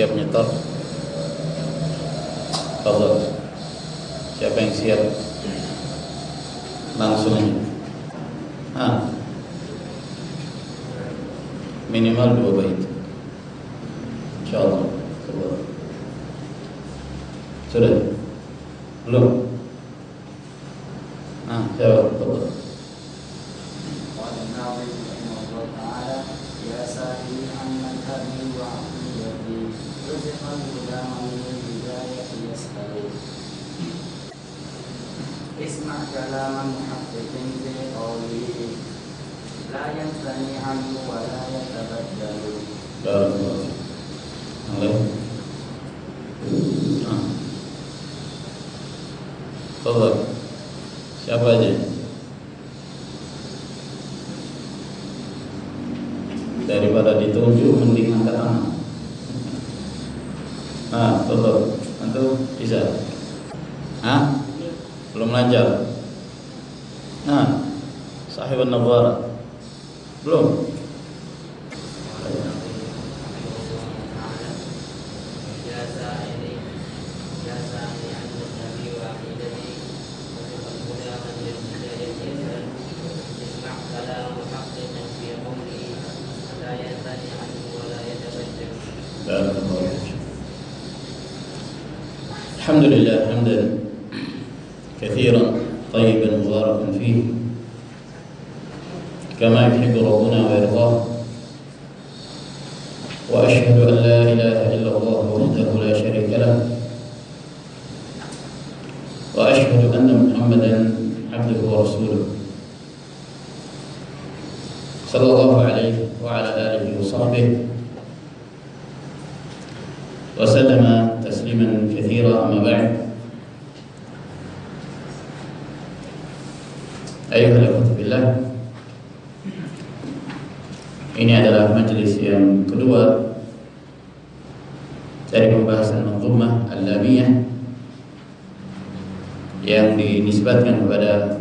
siap nyetor? Tolong. Siapa yang siap? Langsung aja. Minimal 2 bait. Insyaallah. Sudah? Belum? Jawab. Tolong. اسمع كلام محقق في قوله لا ينثني عنه ولا يتبدل. Tolong. Siapa aja? Daripada ditunjuk mending angkat tangan. Tolong. Antum bisa? Belum lancar. Sahib an-Nawara. Belum. Alhamdulillah hamdan كثيرا طيبا مباركا فيه كما يحب ربنا ويرضاه وأشهد أن لا إله إلا الله وحده لا شريك له وأشهد أن محمدا عبده ورسوله صلى الله عليه وعلى آله وصحبه وسلم تسليما كثيرا. أما بعد، ayuhal ikhwatu billah, ini adalah majelis yang kedua dari pembahasan manzumah al-lamiyah yang dinisbatkan kepada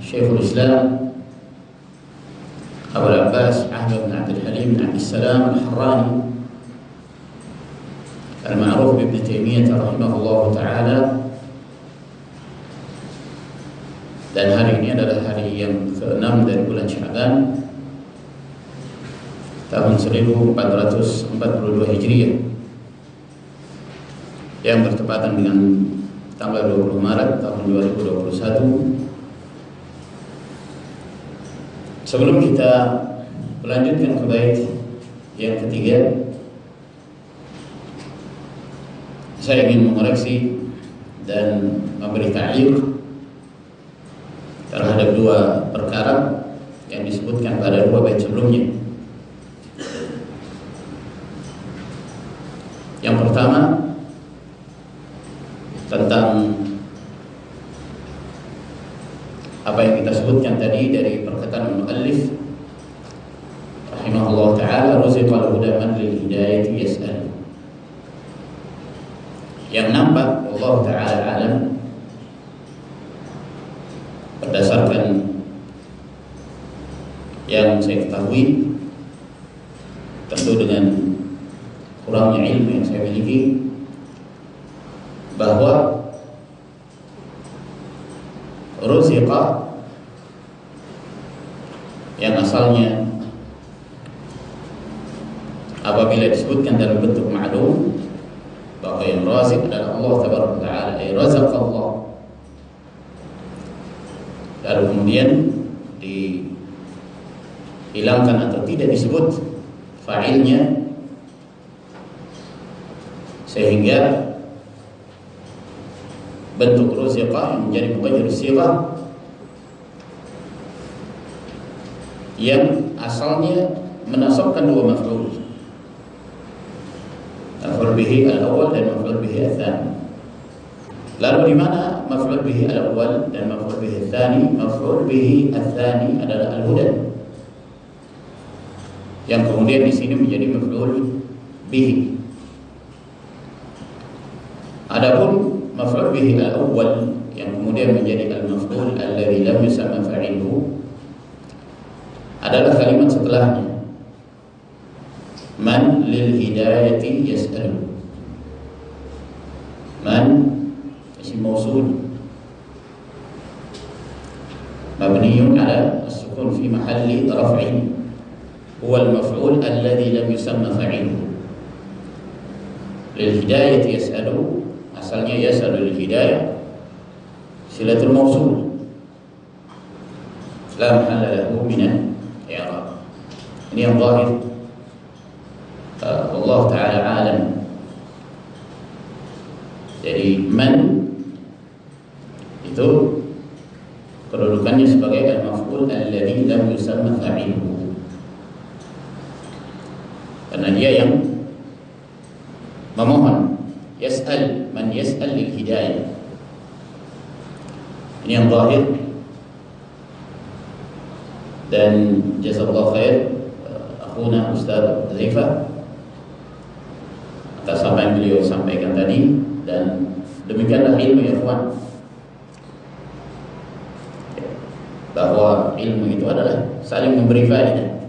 Syekhul Islam Abul Abbas Ahmad bin Abdul Halim bin Abdul Salam al-Harrani al-ma'ruf bi Ibn Taimiyah rahimahullah ta'ala. Dan hari ini adalah hari yang ke-6 dari bulan Sya'ban tahun 1442 Hijriah yang bertepatan dengan tanggal 20 Maret tahun 2021. Sebelum kita melanjutkan ke bait yang ketiga, saya ingin mengoreksi dan memberi ta'liq terhadap 2 perkara yang disebutkan pada 2 bait sebelumnya. Yang pertama tentang apa yang kita sebutkan tadi dari perkataan muallif rahimahullah ta'ala, ruziqal huda man lil hidayati yas'al. Yang nampak Allah ta'ala alam berdasarkan yang saya ketahui, tentu dengan kurangnya ilmu yang saya miliki, bahwa ruziqa yang asalnya apabila disebutkan dalam bentuk ma'lum, bahwa yang razik adalah Allah tabaraka ta'ala, razaqallah, lalu kemudian dihilangkan atau tidak disebut fa'ilnya, sehingga bentuk ruziqa yang menjadi muqayyad sighah yang asalnya menasabkan 2 maf'ul, maf'ul bihi al-awwal dan maf'ul bihi al-thani. Lalu di mana maf'ul bihi al-awwal dan maf'ul bihi al-thani? Maf'ul bihi al-thani adalah al-huda, yang kemudian di sini menjadi maf'ul bihi. Adapun maf'ul bihi al-awwal yang kemudian menjadi al-maf'ul alladzi lam yusamma fa'iluhu adalah kalimat setelahnya, ma man lil hidayati yas'alu. Man isim mausul mabniun ala as-sukun fi mahalli raf'in, huwa al-maf'ul alladhi lam yusamma fa'iluhu. Lil hidayati yas'alu, asalnya yas'alu lil hidayah, silatul mausul la mahalla lahu min al-i'rab. Ini yang zahir. Allah Ta'ala alam. Jadi man itu kedudukannya sebagai al-maf'ul alladhi lam yusamma fa'iluhu, karena dia yang memohon. Yas'al, man yas'al lil hidayah. Ini yang zahir. Dan jazakallahu khair akhuna Ustaz Zaifah atas apa yang beliau sampaikan tadi, dan demikianlah ilmu ya kawan, bahwa ilmu itu adalah saling memberi faedah,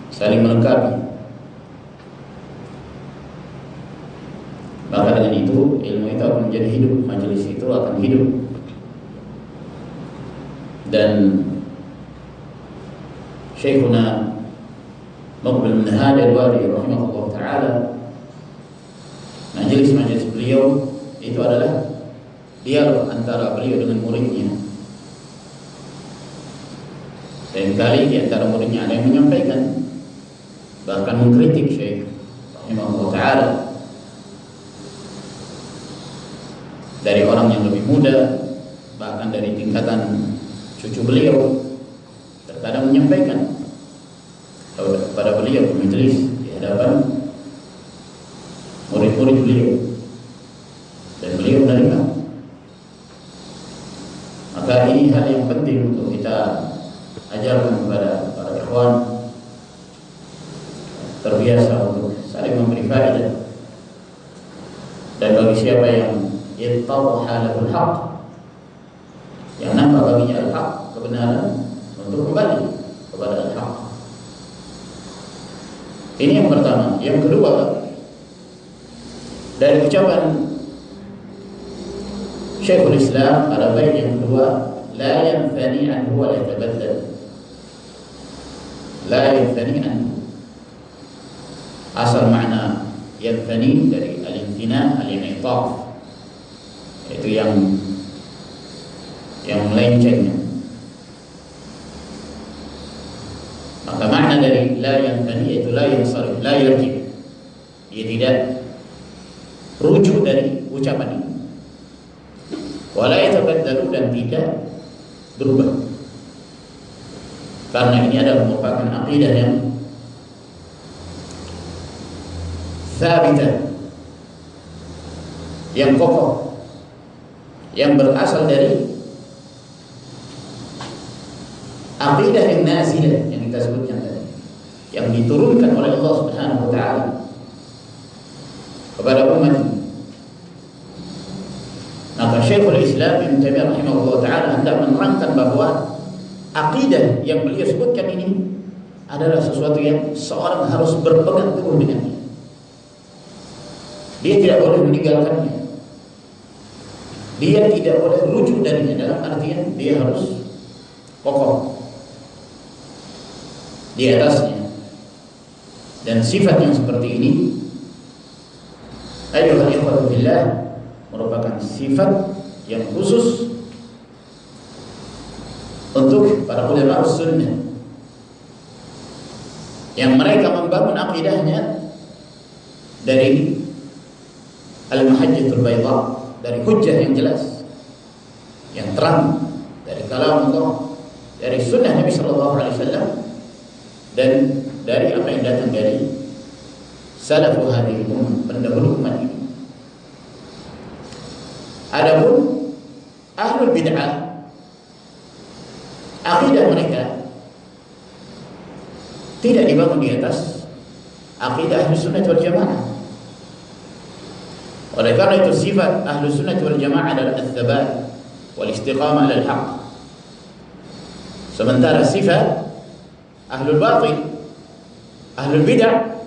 saling melengkapi. Maka dengan itu ilmu itu akan menjadi hidup, majelis itu akan hidup. Dan Syekhuna Muqbil bin Hadi Al-Wadi rahimahullah ta'ala, majelis-majelis beliau itu adalah dialog antara beliau dengan muridnya. Seringkali di antara muridnya ada yang menyampaikan, bahkan mengkritik Syekh rahimahullah ta'ala, dari orang yang lebih muda, bahkan dari tingkatan cucu beliau, terkadang menyampaikan kepada beliau di majelis di hadapan murid-murid beliau, dan beliau menerima. Maka ini hal yang penting untuk kita ajarkan kepada para ikhwan, terbiasa untuk saling memberi faedah. Dan bagi siapa yang yattadha lahul haq, yang nampak baginya al-haq, kebenaran, untuk kembali kepada al-haq. Ini yang pertama. Yang kedua, dari ucapan Syekhul Islam pada bait yang kedua, la yanfani anhu wa la yatabaddal. La yanfani anhu, asal makna yanfani dari al-imtina al-in'itaf, itu yang melencengnya. Maka makna dari la yanfani yaitu la yansarif, la yarji, dia tidak rujuk dari ucapan ini. Wala yatabaddalu, dan tidak berubah. Karena ini adalah merupakan aqidah yang thabitah, yang kokoh, yang berasal dari aqidah yang nazilah yang kita sebutkan tadi, yang diturunkan oleh Allah Subhanahu wa taala kepada umat ini. Maka Syekhul Islam Ibnu Taimiyah rahimahullah taala hendak menerangkan bahwa aqidah yang beliau sebutkan ini adalah sesuatu yang seorang harus berpegang teguh dengannya. Dia tidak boleh meninggalkannya. Dia tidak boleh rujuk darinya, dalam artian dia harus kokoh di atasnya. Dan sifat yang seperti ini, ayyuhal ikhwatu fillah, merupakan sifat yang khusus untuk para ulama sunnah, yang mereka membangun akidahnya dari al-mahajjatul bayda, dari hujjah yang jelas, yang terang, dari kalam Allah, dari sunnah Nabi sallallahu alaihi wasallam, dan dari apa yang datang dari salafu hadhihi ummah, pendahulu umat ini. Adapun ahlul bid'ah, akidah mereka tidak dibangun di atas akidah Ahlus Sunnah wal Jamaah. Oleh karena itu sifat Ahlus Sunnah wal Jamaah adalah ats-tsabat wal istiqamah 'alal haqq. Sementara sifat Ahlul Batil, Ahlul bidah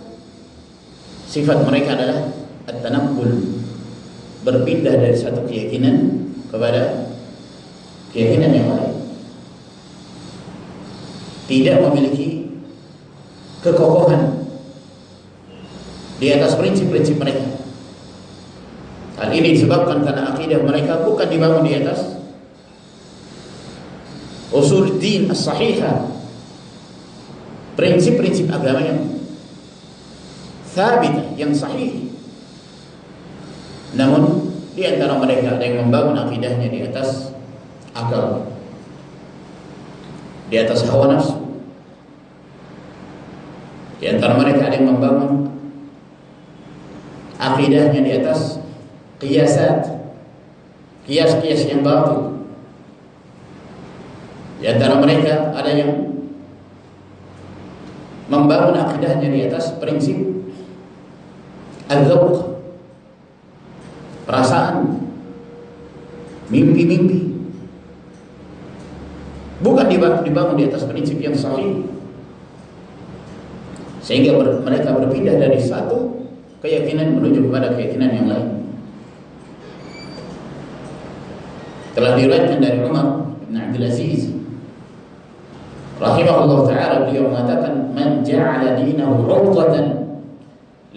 sifat mereka adalah at-tanaqqul, berpindah dari satu keyakinan kepada keyakinan yang lain. Tidak memiliki kekokohan di atas prinsip-prinsip mereka. Hal ini disebabkan karena akidah mereka bukan dibangun di atas usul din as-sahihah, prinsip-prinsip agama yang thabit, yang sahih. Namun di antara mereka ada yang membangun akidahnya di atas akal, di atas hawa nafsu. Di antara mereka ada yang membangun akidahnya di atas qiyasat, qiyas-qiyas yang batil. Di antara mereka ada yang membangun akidahnya di atas prinsip al-dzauq, perasaan, mimpi-mimpi. Bukan dibangun di atas prinsip yang sahih. Sehingga mereka berpindah dari satu keyakinan menuju kepada keyakinan yang lain. Telah diriwayatkan dari Umar bin Abdul Aziz rahimahullah ta'ala, beliau mengatakan, man ja'ala dinahu 'urqatan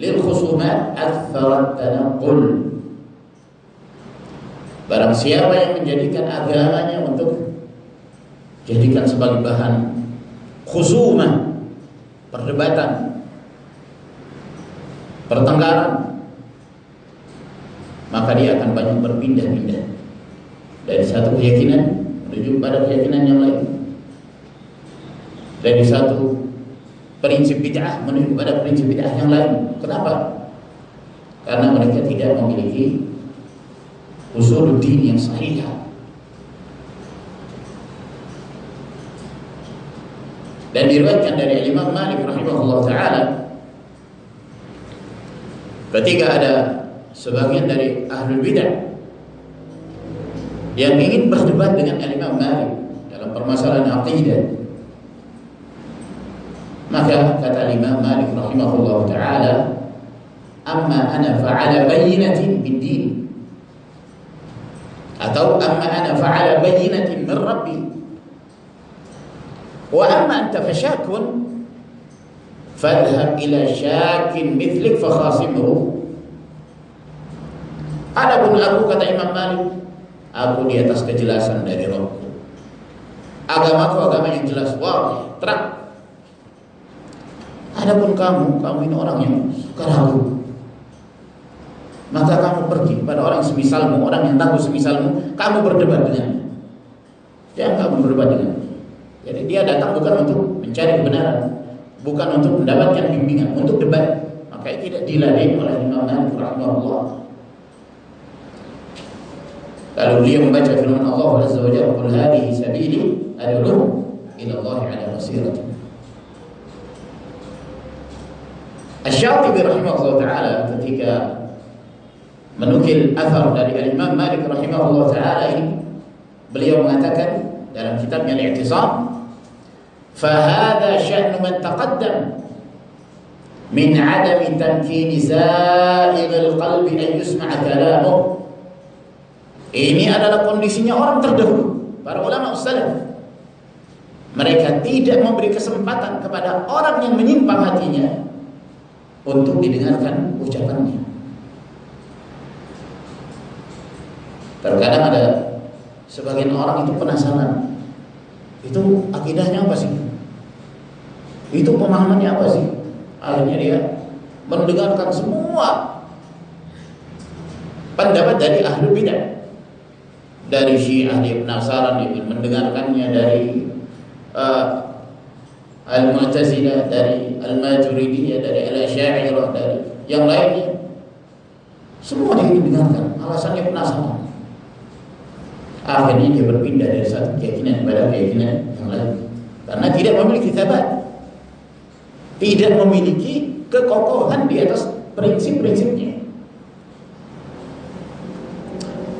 lil khusumat akthara at-tanaqqul. Barang siapa yang menjadikan agamanya untuk jadikan sebagai bahan khusumah, perdebatan, pertengkaran, maka dia akan banyak berpindah-pindah dari satu keyakinan menuju pada keyakinan yang lain, dari satu prinsip bid'ah menuju pada prinsip bid'ah yang lain. Kenapa? Karena mereka tidak memiliki usuluddin yang sahih. Dan diriwayatkan dari Imam Malik rahimahullah ta'ala, ketika ada sebagian dari ahlul bidah yang ingin berdebat dengan Imam Malik dalam permasalahan aqidah, maka kata Imam Malik rahimahullah ta'ala, amma ana fa'ala bayyinatin min din, atau amma ana fa'ala bayyinatin min rabbi, wa amma anta fashakun fadhhab ila syakin mithlik fakhasimhu. Adapun aku, kata Imam Malik, aku di atas kejelasan dari Rabbku. Agamaku agama yang jelas, wah, terang. Adapun kamu ini orang yang suka ragu, maka kamu pergi pada orang semisalmu, orang yang tahu semisalmu, kamu berdebat dengannya. Jangan kamu berdebat dengannya. Jadi dia datang bukan untuk mencari kebenaran, bukan untuk mendapatkan bimbingan, untuk debat. Maka tidak diladeni oleh Imam Malik rahimahullah. Lalu beliau membaca firman Allah Azza wa Jalla, qul hadhihi sabili ad'u ila Allah 'ala basirah. Asy-Syatibi rahimahullah ta'ala ketika menukil athar dari Imam Malik rahimahullah ta'ala ini, beliau mengatakan dalam kitabnya Al-I'tisam, فهذا شأن من تقدم من عدم تمكين زائغ القلب أن يسمع كلامه. Ini adalah kondisinya orang terdahulu, para ulama salaf. Mereka tidak memberi kesempatan kepada orang yang menyimpang hatinya untuk didengarkan ucapannya. Terkadang ada sebagian orang itu penasaran, itu akidahnya apa sih? Itu pemahamannya apa sih? Akhirnya dia mendengarkan semua pendapat dari ahlul bidah. Dari Syiah dia penasaran, dia mendengarkannya dari Al-Mu'tazilah, dari Al-Maturidiyah, dari Al-Asy'ariyah, dari yang lainnya. Semua dia dengarkan, alasannya penasaran. Akhirnya dia berpindah dari satu keyakinan kepada keyakinan yang lain, karena tidak memiliki thabat, tidak memiliki kekokohan di atas prinsip-prinsipnya.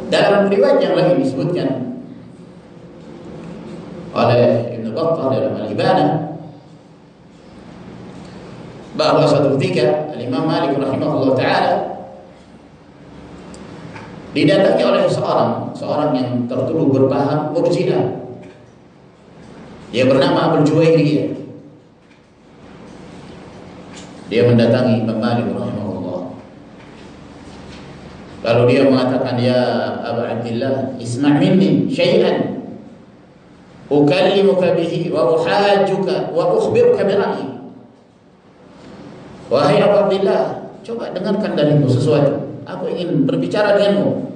Dalam riwayat yang lain disebutkan oleh Ibnu Battah dalam Al-Ibanah, bahwa suatu ketika Imam Malik rahimahullah taala didatangi oleh seorang yang tertuduh berpaham Murji'ah. Dia bernama Abul Juwairiyah. Dia mendatangi Imam Malik rahimahullah. Lalu dia mengatakan, ya Abu Abdillah, isma' minni syai'an ukallimuka bihi wa uhajjuka wa ukhbiruka bi ra'yi. Wahai Abu Abdillah, coba dengarkan dariku sesuatu. Aku ingin berbicara denganmu.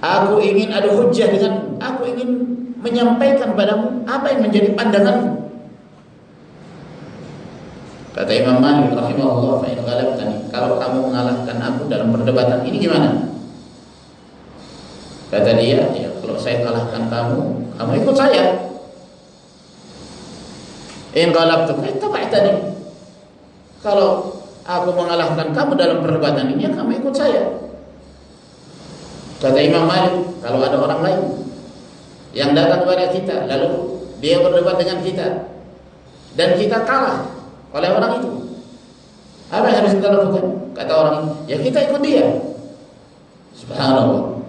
Aku ingin ada hujjah denganmu. Aku ingin menyampaikan padamu apa yang menjadi pandanganmu. Kata Imam Malik rahimahullah, fa in ghalabtani, kalau kamu mengalahkan aku dalam perdebatan ini gimana? Kata dia, ya kalau saya kalahkan kamu ikut saya. In ghalabtuka ittaba'tani. Kalau aku mengalahkan kamu dalam perdebatan ini, ya kamu ikut saya. Kata Imam Malik, kalau ada orang lain yang datang kepada kita, lalu dia berdebat dengan kita dan kita kalah oleh orang itu, apa yang harus kita lakukan? Kata orang ini, ya kita ikut dia. Subhanallah.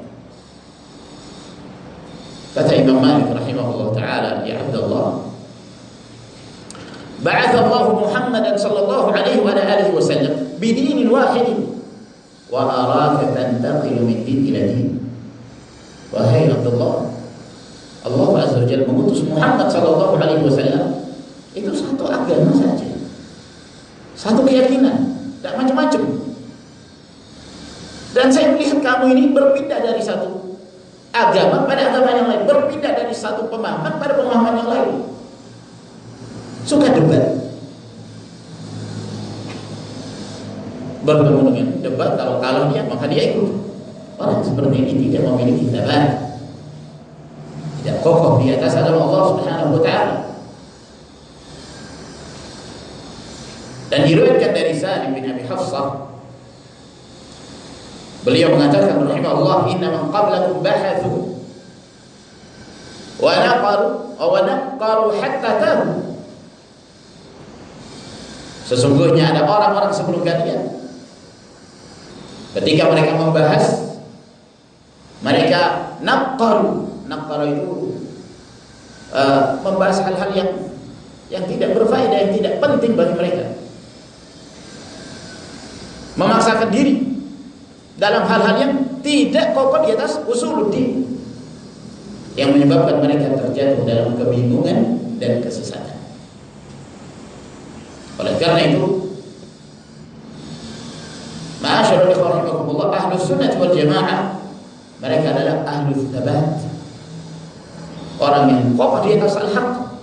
Kata Imam Malik rahimahullah ta'ala, ya Abdullah, ba'atha Allah Muhammadan sallallahu alaihi wa alihi wasallam bidinin wahidin wa araka tantaqilu min din ila din. Wahai Abdullah, Allah azza wa jalla mengutus Muhammad sallallahu alaihi wasallam itu satu agama saja, satu keyakinan, tidak macam-macam. Dan saya melihat kamu ini berpindah dari satu agama pada agama yang lain, berpindah dari satu pemahaman pada pemahaman yang lain. Suka debat. Bertemu dengan debat, kalau kalah dia maka dia ikut. Orang seperti ini tidak memiliki thabat, tidak kokoh di atas agama Allah Subhanahu wa taala. Dan diriwayatkan dari Salim bin Abi Hafsah, beliau mengatakan rahimahullah, inna man qablakum bahathu wa naqaru hatta tahu. Sesungguhnya ada orang-orang sebelum kalian, ketika mereka membahas, mereka naqaru itu membahas hal-hal yang tidak berfaedah, yang tidak penting bagi mereka, memaksakan diri dalam hal-hal yang tidak kokoh di atas usuluddin, yang menyebabkan mereka terjatuh dalam kebingungan dan kesesatan. Oleh karena itu, ma'asyiral ikhwan rahimakumullah, ahlus sunnah wal jamaah, mereka adalah ahlus tsabat, orang yang kokoh di atas al-haq.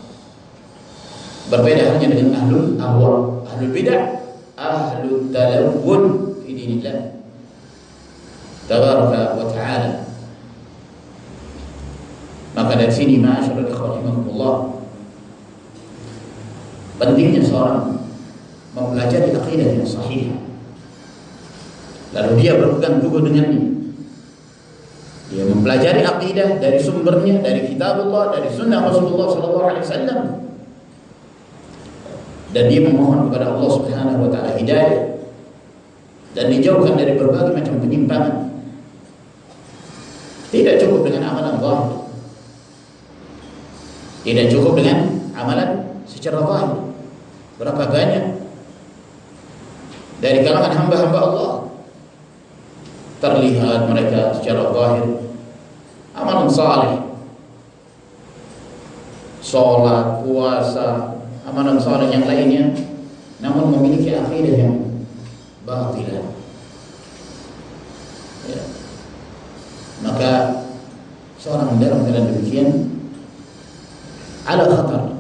Berbeda halnya dengan ahlul ahwa, ahlul bid'ah, ahlul talawwun fi dinillah tabaraka wa ta'ala. Maka dari sini ma'asyiral ikhwan rahimakumullah, pentingnya seorang mempelajari akidah yang sahih, lalu dia berpegang teguh dengannya. Dia mempelajari akidah dari sumbernya, dari kitabullah, dari sunnah Rasulullah SAW, dan dia memohon kepada Allah Subhanahu wa taala hidayah dan dijauhkan dari berbagai macam penyimpangan. Tidak cukup dengan amalan zahir, tidak cukup dengan amalan secara zahir. Berapa banyak dari kalangan hamba-hamba Allah terlihat mereka secara zahir amalan saleh, sholat, puasa, amalan saleh yang lainnya, namun memiliki akidah yang batilah. Ya. Maka seorang dalam keadaan demikian ala khatar,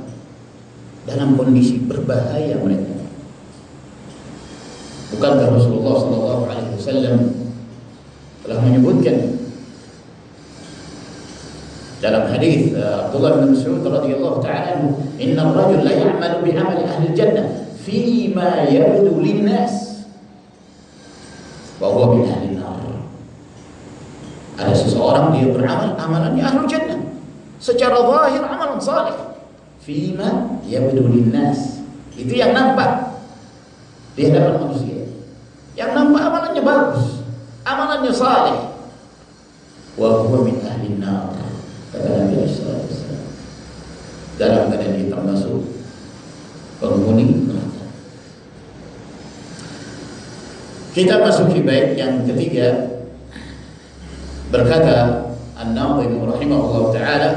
dalam kondisi berbahaya mereka. Bukankah Rasulullah SAW telah menyebutkan dalam hadis Abdullah bin Mas'ud radhiyallahu ta'ala anhu, inna ar-rajul la ya'malu bi 'amali ahli al-jannah fi ma yabdu lin-nas wa huwa min ahli an-nar. Ada seseorang dia beramal amalannya ahli jannah, secara zahir amalan saleh, fi ma yabdu lin-nas, itu yang nampak, di hadapan manusia, yang nampak amalannya bagus, amalannya saleh, wa huwa min ahli nar, kata Nabi sallallahu alaihi wasallam, dalam keadaan dia termasuk penghuni neraka. Kita masuki bait yang ketiga. Berkata An-Nawawi rahimahullah ta'ala,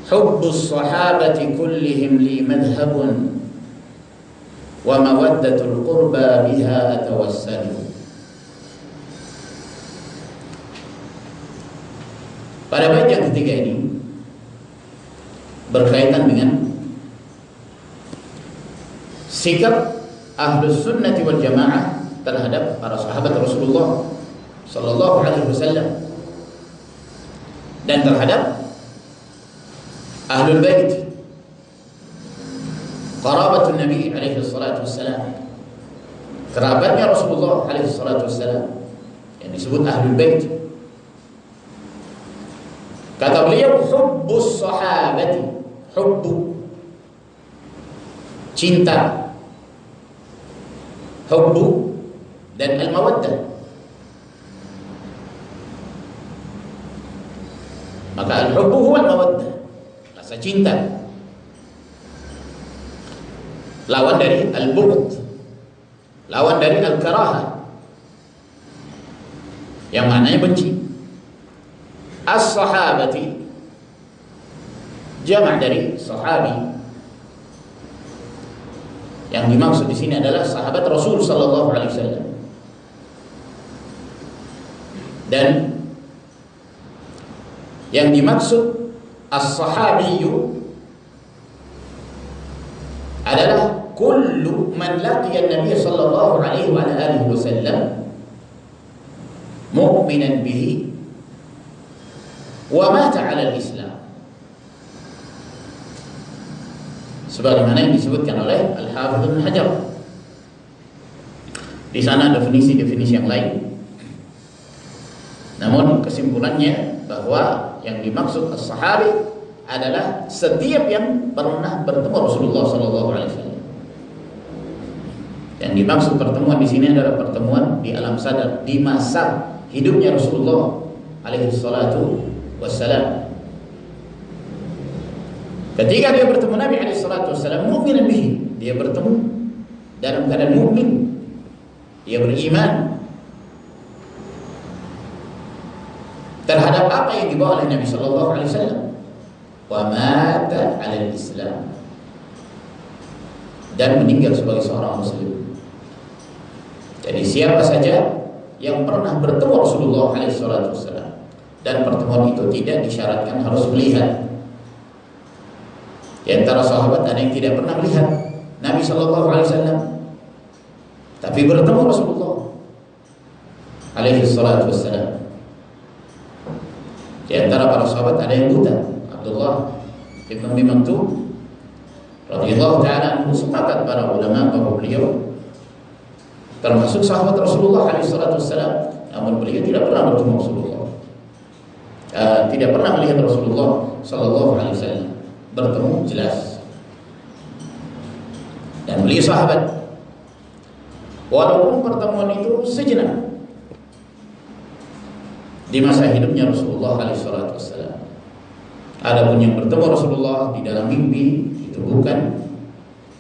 hubbus sahabati kullihim li madhhabun wa mawaddatul qurba biha atawassalu. Pada bait yang ketiga ini berkaitan dengan sikap Ahlus Sunnati wal Jamaah terhadap para sahabat Rasulullah sallallahu alaihi wasallam dan terhadap Ahlul Bait, qarabatun Nabi alaihi salatu wassalam, kerabatnya Rasulullah alaihi salatu wassalam yang disebut Ahlul Bait. Kata beliau, hubbus sahabati, hubbu cinta, hubbu dan al-mawaddah. Maka al-hubbu huwa al-mawaddah, rasa cinta. Lawan dari al-bughd, lawan dari al-karahah, yang maknanya benci. As-sahabati jamak dari sahabi. Yang dimaksud di sini adalah sahabat Rasul sallallahu alaihi wasallam. Dan yang dimaksud as-sahabiyyu adalah kullu man laqiya an-nabiy sallallahu alaihi wa alihi wasallam mu'minan bihi wa mata 'ala al-Islam. Sebagaimana yang disebutkan oleh Al-Hafidz Ibnu Hajar. Di sana definisi-definisi yang lain. Namun kesimpulannya bahwa yang dimaksud as-sahabi adalah setiap yang pernah bertemu Rasulullah sallallahu alaihi wasallam. Yang dimaksud pertemuan di sini adalah pertemuan di alam sadar, di masa hidupnya Rasulullah alaihi salatu wassalam. Ketika dia bertemu Nabi alaihi salatu wassalam, mukminan bihi, dia bertemu dalam keadaan mukmin, dia beriman terhadap apa yang dibawa oleh Nabi sallallahu alaihi wasallam, wa mata 'ala al-Islam, dan meninggal sebagai seorang muslim. Jadi siapa saja yang pernah bertemu Rasulullah alaihi salatu wassalam, dan pertemuan itu tidak disyaratkan harus melihat. Di antara sahabat ada yang tidak pernah melihat Nabi sallallahu alaihi wasallam, tapi bertemu Rasulullah alaihi salatu wassalam. Di antara para sahabat ada yang buta, Abdullah ibn Umi Maktum radhiyallahu taala anhu. Sepakat para ulama bahwa beliau termasuk sahabat Rasulullah alaihi salatu wassalam, namun beliau tidak pernah bertemu Rasulullah, tidak pernah melihat Rasulullah sallallahu alaihi wasallam. Bertemu jelas, dan beliau sahabat, walaupun pertemuan itu sejenak di masa hidupnya Rasulullah alaihi salatu wassalam. Adapun yang bertemu Rasulullah di dalam mimpi itu bukan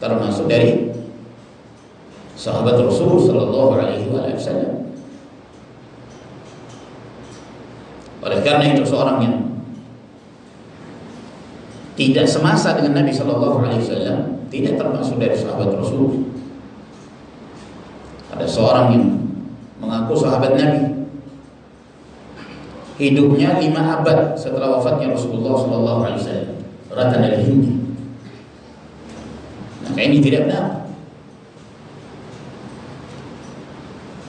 termasuk dari sahabat Rasul sallallahu alaihi wasallam. Oleh karena itu seorang yang tidak semasa dengan Nabi sallallahu alaihi wasallam tidak termasuk dari sahabat Rasul. Ada seorang yang mengaku sahabat Nabi, hidupnya 5 abad setelah wafatnya Rasulullah sallallahu alaihi wasallam, rata dari Hindi. Maka ini tidak benar.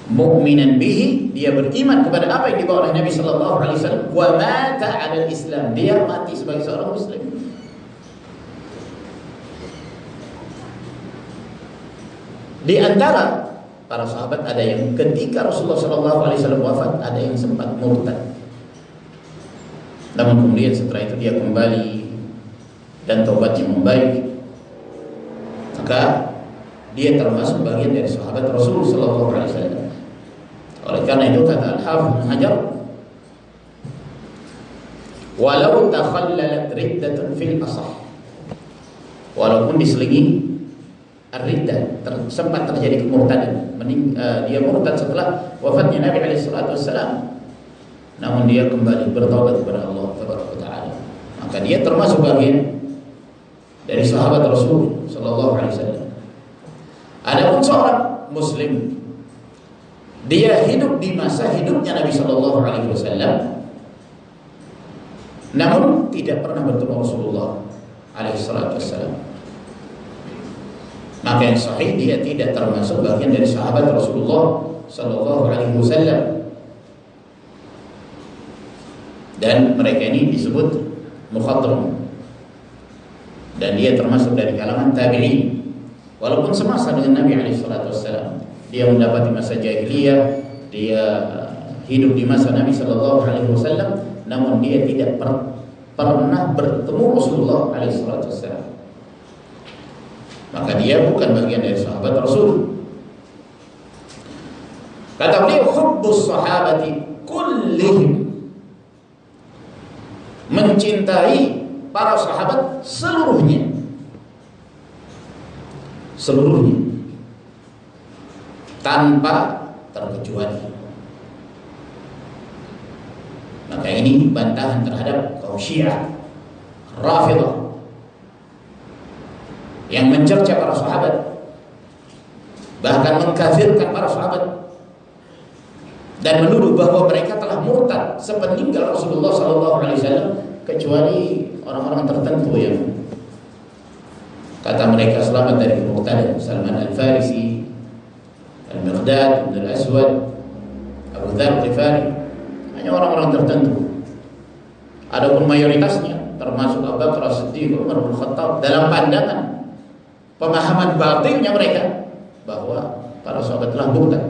Mukminan bihi, dia beriman kepada apa yang dibawa oleh Nabi sallallahu alaihi wasallam, wa mata 'ala al-Islam, dia mati sebagai seorang muslim. Di antara para sahabat ada yang ketika Rasulullah sallallahu alaihi wasallam wafat ada yang sempat murtad. Namun kemudian setelah itu dia kembali dan taubatnya membaik. Maka dia termasuk bagian dari sahabat Rasul sallallahu alaihi wasallam. Oleh karena itu kata Al-Hafidz Ibnu Hajar, walau takhallalat riddatun fil asah, walaupun diselingi ar-riddah, sempat terjadi kemurtadan, dia murtad setelah wafatnya Nabi alaihi salatu wassalam, namun dia kembali bertaubat kepada Allah Taala, maka dia termasuk bagian dari sahabat Rasul sallallahu alaihi wasallam. Adapun seorang muslim, dia hidup di masa hidupnya Nabi sallallahu alaihi wasallam, namun tidak pernah bertemu Rasulullah alaihi salatu wassalam, maka yang sahih dia tidak termasuk bagian dari sahabat Rasulullah sallallahu alaihi wasallam. Dan mereka ini disebut mukhadramun, dan dia termasuk dari kalangan tabi'in, walaupun semasa dengan Nabi alaihi salatu wassalam. Dia mendapati masa jahiliyah, dia hidup di masa Nabi sallallahu alaihi wasallam, namun dia tidak pernah bertemu Rasulullah alaihi salatu wassalam, maka dia bukan bagian dari sahabat Rasul. Kata beliau, hubbus sahabati kullihim, mencintai para sahabat seluruhnya, tanpa terkecuali. Maka ini bantahan terhadap kaum Syiah Rafidhah yang mencerca para sahabat, bahkan mengkafirkan para sahabat, dan menuduh bahwa mereka telah murtad sepeninggal Rasulullah SAW, kecuali orang-orang tertentu yang kata mereka selamat dari kemurtadan. Salman Al-Farisi, Al-Miqdad Ibn Al-Aswad, Abu Dzar Al-Ghifari, hanya orang-orang tertentu. Adapun mayoritasnya termasuk Abu Bakar As-Siddiq, Umar bin Khattab, dalam pandangan pemahaman batinnya mereka bahwa para sahabat telah murtad.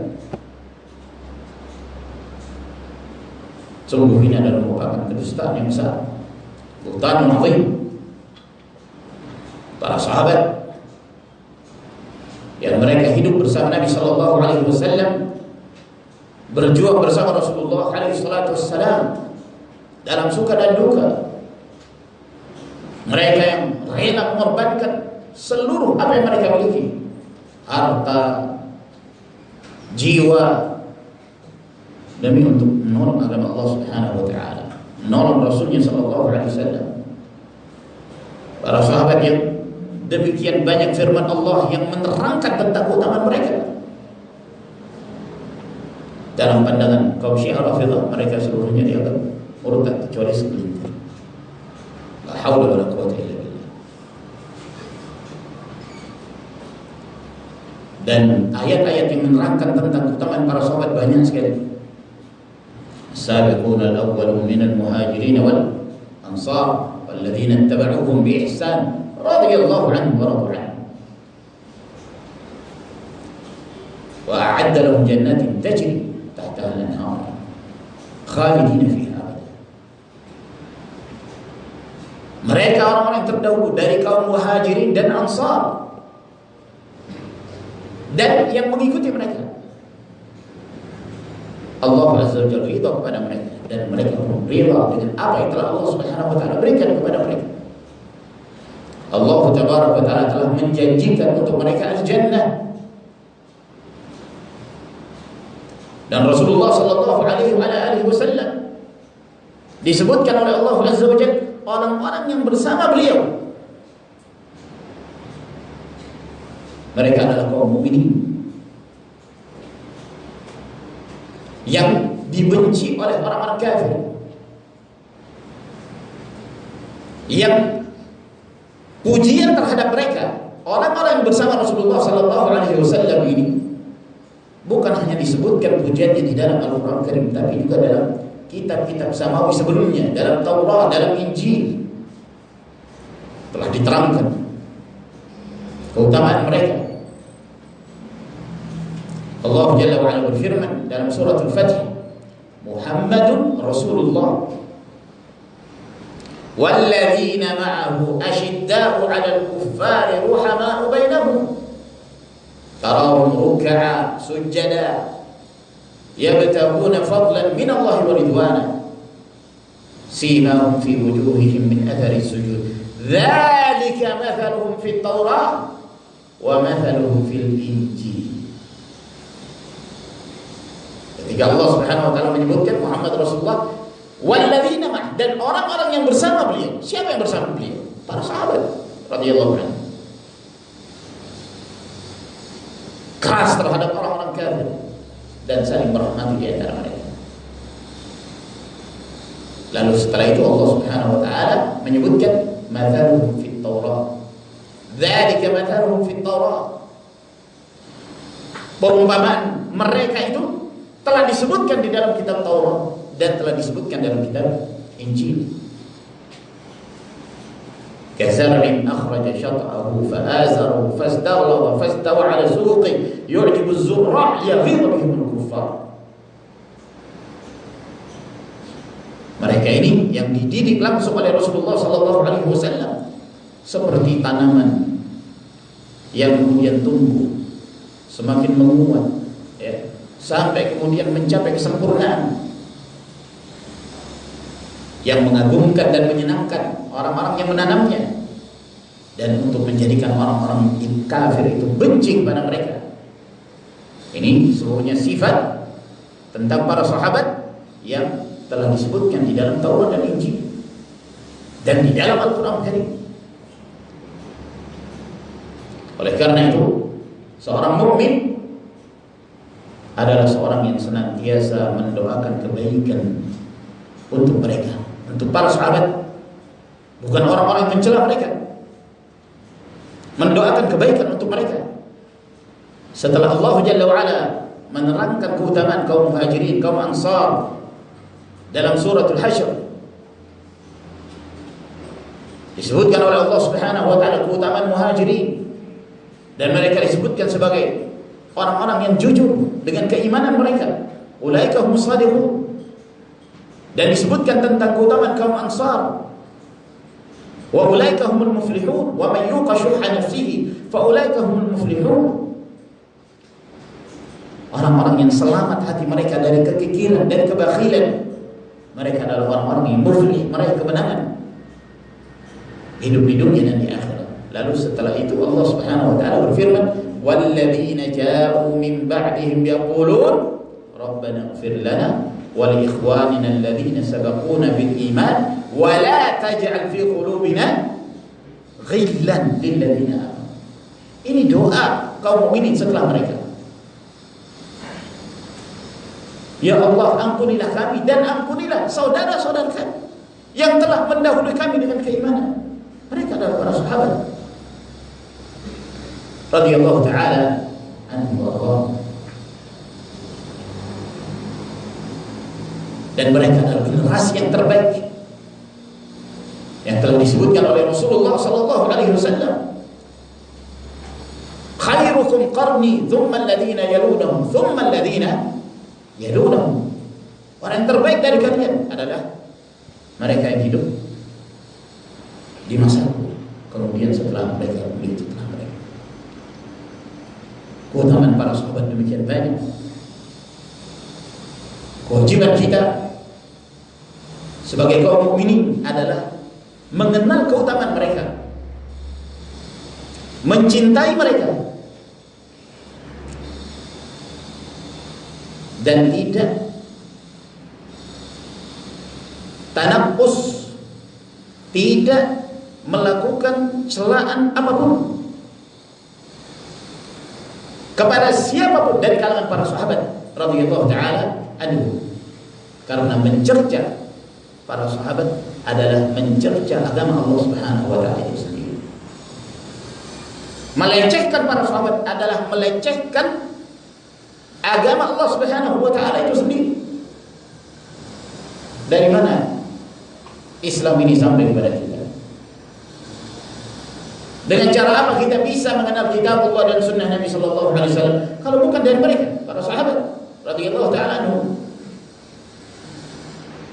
Sungguh ini adalah merupakan kedustaan yang besar, buhtanun azim. Para sahabat yang mereka hidup bersama Nabi sallallahu alaihi wasallam, berjuang bersama Rasulullah alaihi salatu wassalam dalam suka dan duka. Mereka yang rela mengorbankan seluruh apa yang mereka miliki, harta, jiwa, demi untuk menolong agama Allah Subhanahu wa taala, menolong Rasulnya sallallahu alaihi wasallam. Para sahabat yang demikian banyak firman Allah yang menerangkan tentang keutamaan mereka. Dalam pandangan kaum Syiah Rafidhah, mereka seluruhnya dianggap murtad kecuali segelintir. La haula wala quwwata illa billah. Dan ayat-ayat yang menerangkan tentang keutamaan para sahabat banyak sekali. السابقون الأولون من المهاجرين والأنصار والذين اتبعوهم بإحسان رضي الله عنهم ورضوا عنه وأعد لهم جنات تجري تحتها الأنهار خالدين فيها أبدا. Mereka orang-orang yang terdahulu dari kaum muhajirin dan ansar, dan yang mengikuti mereka, Allah Azza wa Jalla ridha kepada mereka, dan mereka pun ridha dengan apa yang telah Allah Subhanahu wa taala berikan kepada mereka. Allah Tabaraka wa taala telah menjanjikan untuk mereka al-jannah. Dan Rasulullah sallallahu alaihi wasallam disebutkan oleh Allah Azza wa Jalla orang-orang yang bersama beliau, mereka adalah kaum mukminin yang dibenci oleh orang-orang kafir, yang pujian terhadap mereka, orang-orang yang bersama Rasulullah sallallahu alaihi wasallam ini, bukan hanya disebutkan pujiannya di dalam Al-Qur'an Karim, tapi juga dalam kitab-kitab samawi sebelumnya, dalam Taurat, dalam Injil telah diterangkan keutamaan mereka. Allah Jalla wa Ala berfirman dalam surat Al-Fath, Muhammadun Rasulullah walladzina ma'ahu asyidda'u 'alal kuffari ruhama'u bainahum tarahum ruk'a sujada yabtaguna fadlan min Allah wa ridwana simahum fi wujuhihim min athari sujud dzalika mathaluhum fit Taurah wa mathaluhum fil Injil. Ketika Allah Subhanahu wa taala menyebutkan Muhammad Rasulullah walladzina ma'ah, dan orang-orang yang bersama beliau. Siapa yang bersama beliau? Para sahabat radhiyallahu anhu. Keras terhadap orang-orang kafir dan saling merahmati di antara mereka. Lalu setelah itu Allah Subhanahu wa taala menyebutkan mathaluhum fit Taurah. Dzalika mathaluhum fit Taurah. Perumpamaan mereka itu telah disebutkan di dalam kitab Taurat dan telah disebutkan dalam kitab Injil. Kazar'in akhraja shat'ahu fa'azarahu fastaghlaba fastawa 'ala suqi yu'jibu az-zurra' yaghidhu bihim al-kuffar. Mereka ini yang dididik langsung oleh Rasulullah sallallahu alaihi wasallam seperti tanaman yang kemudian tumbuh semakin menguat, ya, sampai kemudian mencapai kesempurnaan yang mengagumkan dan menyenangkan orang-orang yang menanamnya, dan untuk menjadikan orang-orang kafir itu benci kepada mereka. Ini seluruhnya sifat tentang para sahabat yang telah disebutkan di dalam Taurat dan Injil dan di dalam Al-Quran Karim. Oleh karena itu, seorang mukmin adalah seorang yang senantiasa mendoakan kebaikan untuk mereka, untuk para sahabat, bukan orang-orang yang mencela mereka. Mendoakan kebaikan untuk mereka. Setelah Allah Jalla wa'ala menerangkan keutamaan kaum muhajirin, kaum ansar dalam suratul Hasyr, disebutkan oleh Allah Subhanahu wa taala keutamaan muhajirin, dan mereka disebutkan sebagai orang-orang yang jujur dengan keimanan mereka. Ulaika humus shadiqun. Dan disebutkan tentang keutamaan kaum ansar. Wa ulaika humul muflihun wa man yuqa syuhha nafsihi fa ulaika humul muflihun. Orang-orang yang selamat hati mereka dari kekikiran dan kebakhilan, mereka adalah orang-orang yang muflih, meraih kemenangan hidup di dunia dan di akhirat. Lalu setelah itu Allah Subhanahu wa taala berfirman, walladzina ja'u min ba'dihim yaqulun rabbana ighfir lana wa li ikhwanina alladhina sabaquna bil iman wa la taj'al fi qulubina ghillan lil ladzina amanu. Ini doa kaum mukminin setelah mereka. Ya Allah, ampunilah kami dan ampunilah saudara-saudara kami yang telah mendahului kami dengan keimanan. Mereka adalah para sahabat radhiyallahu taala anhum wa ardhahum. Dan mereka adalah generasi yang terbaik yang telah disebutkan oleh Rasulullah sallallahu alaihi wasallam. Khairukum qarni thumma alladhina yalunahum thumma alladhina yalunahum. Orang yang terbaik dari kalian adalah mereka yang hidup di masaku, kemudian setelah mereka, kemudian setelah mereka. Keutamaan para sahabat demikian banyak. Kewajiban kita sebagai kaum mukminin adalah mengenal keutamaan mereka, mencintai mereka, dan tidak tanaqqus, tidak melakukan celaan apapun kepada siapapun dari kalangan para sahabat radhiyallahu taala anhu, karena mencerca para sahabat adalah mencerca agama Allah Subhanahu wa taala itu sendiri. Melecehkan para sahabat adalah melecehkan agama Allah Subhanahu wa taala itu sendiri. Dari mana Islam ini sampai kepada kita? Dengan cara apa kita bisa mengenal kitab Allah dan sunnah Nabi sallallahu alaihi wasallam kalau bukan dari mereka, para sahabat radhiyallahu taala anhum?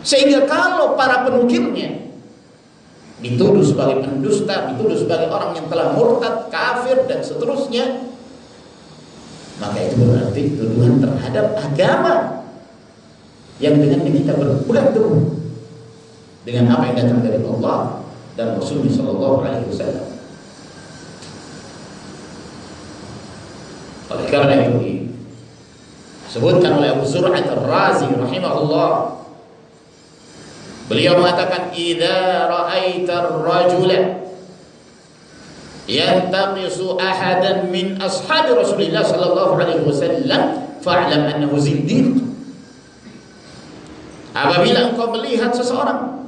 Sehingga kalau para penukilnya dituduh sebagai pendusta, dituduh sebagai orang yang telah murtad, kafir dan seterusnya, maka itu berarti tuduhan terhadap agama yang dengan kita berpegang teguh dengan apa yang datang dari Allah dan Rasulullah Sallallahu Alaihi Wasallam. Oleh karena itu disebutkan oleh Abu Zur'ah Ar-Razi rahimahullah, beliau mengatakan, "Idza ra'aita ar-rajula yantaqisu ahadan min ashabi Rasulillah sallallahu alaihi wasallam fa'lam annahu zindiq." Apabila engkau melihat seseorang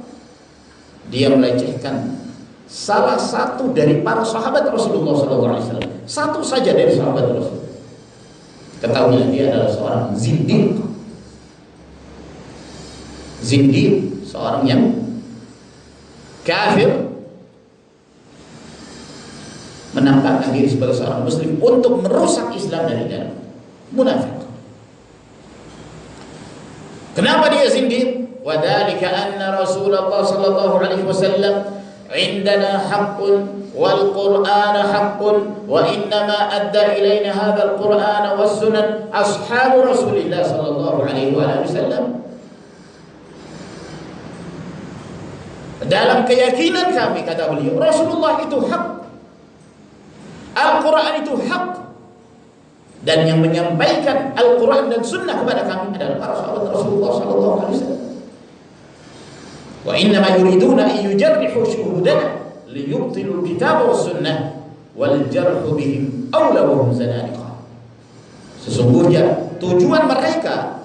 dia melecehkan salah satu dari para sahabat Rasulullah sallallahu alaihi wasallam, satu saja dari sahabat Rasul, ketahuilah dia adalah seorang zindiq. Zindiq, seorang yang kafir, menampakkan diri sebagai seorang muslim untuk merusak Islam dari dalam, munafik. Kenapa dia zindiq? Wadzalika anna Rasulullah sallallahu alaihi wasallam indana haqqun wal Qur'ana haqqun wa innama adda ilaina hadzal Qur'ana was sunan ashabu Rasulillah sallallahu alaihi wasallam. Dalam keyakinan kami, kata beliau, Rasulullah itu hak, Al-Quran itu hak, dan yang menyampaikan Al-Quran dan Sunnah kepada kami adalah para sahabat Rasulullah sallallahu alaihi wasallam. Wa innama yuriduna an yujarrihu syuhudana liyubtilu kitab was sunnah wal jarhu bihim awla wa hum zanadiqah. Sesungguhnya tujuan mereka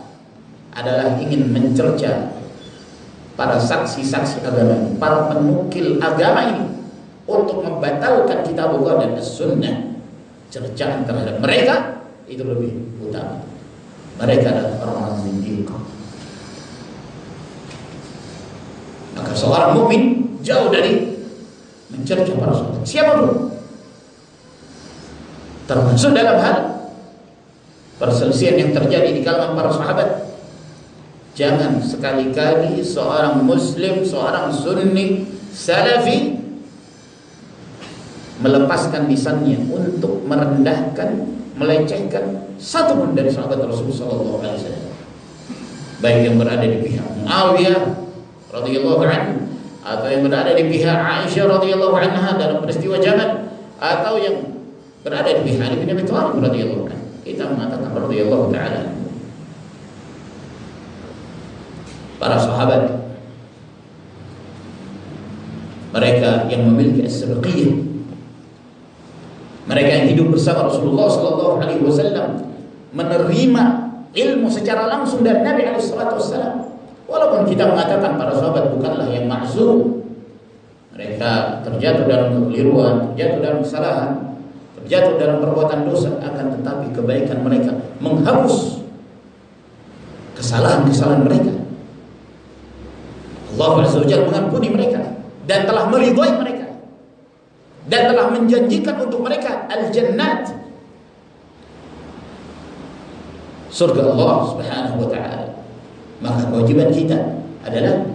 adalah ingin mencerca para saksi-saksi agama ini, para penukil agama ini, untuk membatalkan kitab Allah dan as-sunnah. Cercaan terhadap mereka itu lebih utama. Mereka adalah orang-orang zindiq. Maka seorang mukmin jauh dari mencerca para sahabat siapapun, termasuk dalam hal perselisihan yang terjadi di kalangan para sahabat. Jangan sekali-kali seorang muslim, seorang sunni salafi melepaskan lisannya untuk merendahkan, melecehkan satu pun dari sahabat Rasulullah SAW, baik yang berada di pihak Muawiyah radhiyallahu anhu, atau yang berada di pihak Aisyah radhiyallahu anha dalam peristiwa Jamal, atau yang berada di pihak Ali bin Abi Thalib radhiyallahu anhu. Kita mengatakan radhiyallahu ta'ala. Para sahabat, mereka yang memiliki as-sabaqiyah, mereka yang hidup bersama Rasulullah sallallahu alaihi wasallam, menerima ilmu secara langsung dari Nabi alaihi salatu wasallam. Walaupun kita mengatakan para sahabat bukanlah yang maksum, mereka terjatuh dalam kekeliruan, terjatuh dalam kesalahan, terjatuh dalam perbuatan dosa, akan tetapi kebaikan mereka menghapus kesalahan-kesalahan mereka. Allah Azza wa Jalla mengampuni mereka dan telah meridhai mereka dan telah menjanjikan untuk mereka al-jannat, surga Allah Subhanahu wa taala. Maka kewajiban kita adalah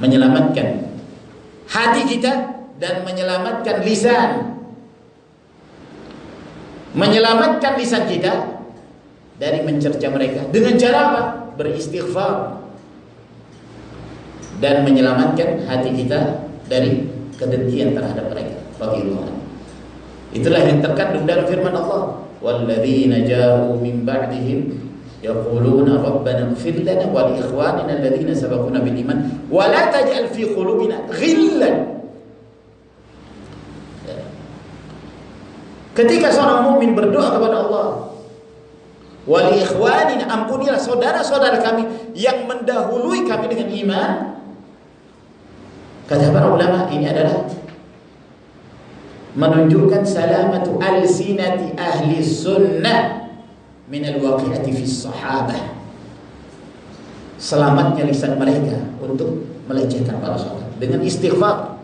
menyelamatkan hati kita dan menyelamatkan lisan. Menyelamatkan lisan kita dari mencerca mereka dengan cara apa? Beristighfar. Dan menyelamatkan hati kita dari kedengkian terhadap mereka. Itulah yang terkandung dalam firman Allah, walladzina ja'u min ba'dihim yaquluna rabbana ighfir lana wa li ikhwanina alladzina sabaquna bil iman wa la taj'al fi qulubina ghillan. Ketika seorang mukmin berdoa kepada Allah, wa li ikhwanina, ampunilah saudara-saudara kami yang mendahului kami dengan iman. Kata para ulama, ini adalah menunjukkan salamatu alsinati ahli sunnah min al-waqi'ati fi sahabah. Selamatnya lisan mereka untuk melecehkan para sahabat dengan istighfar,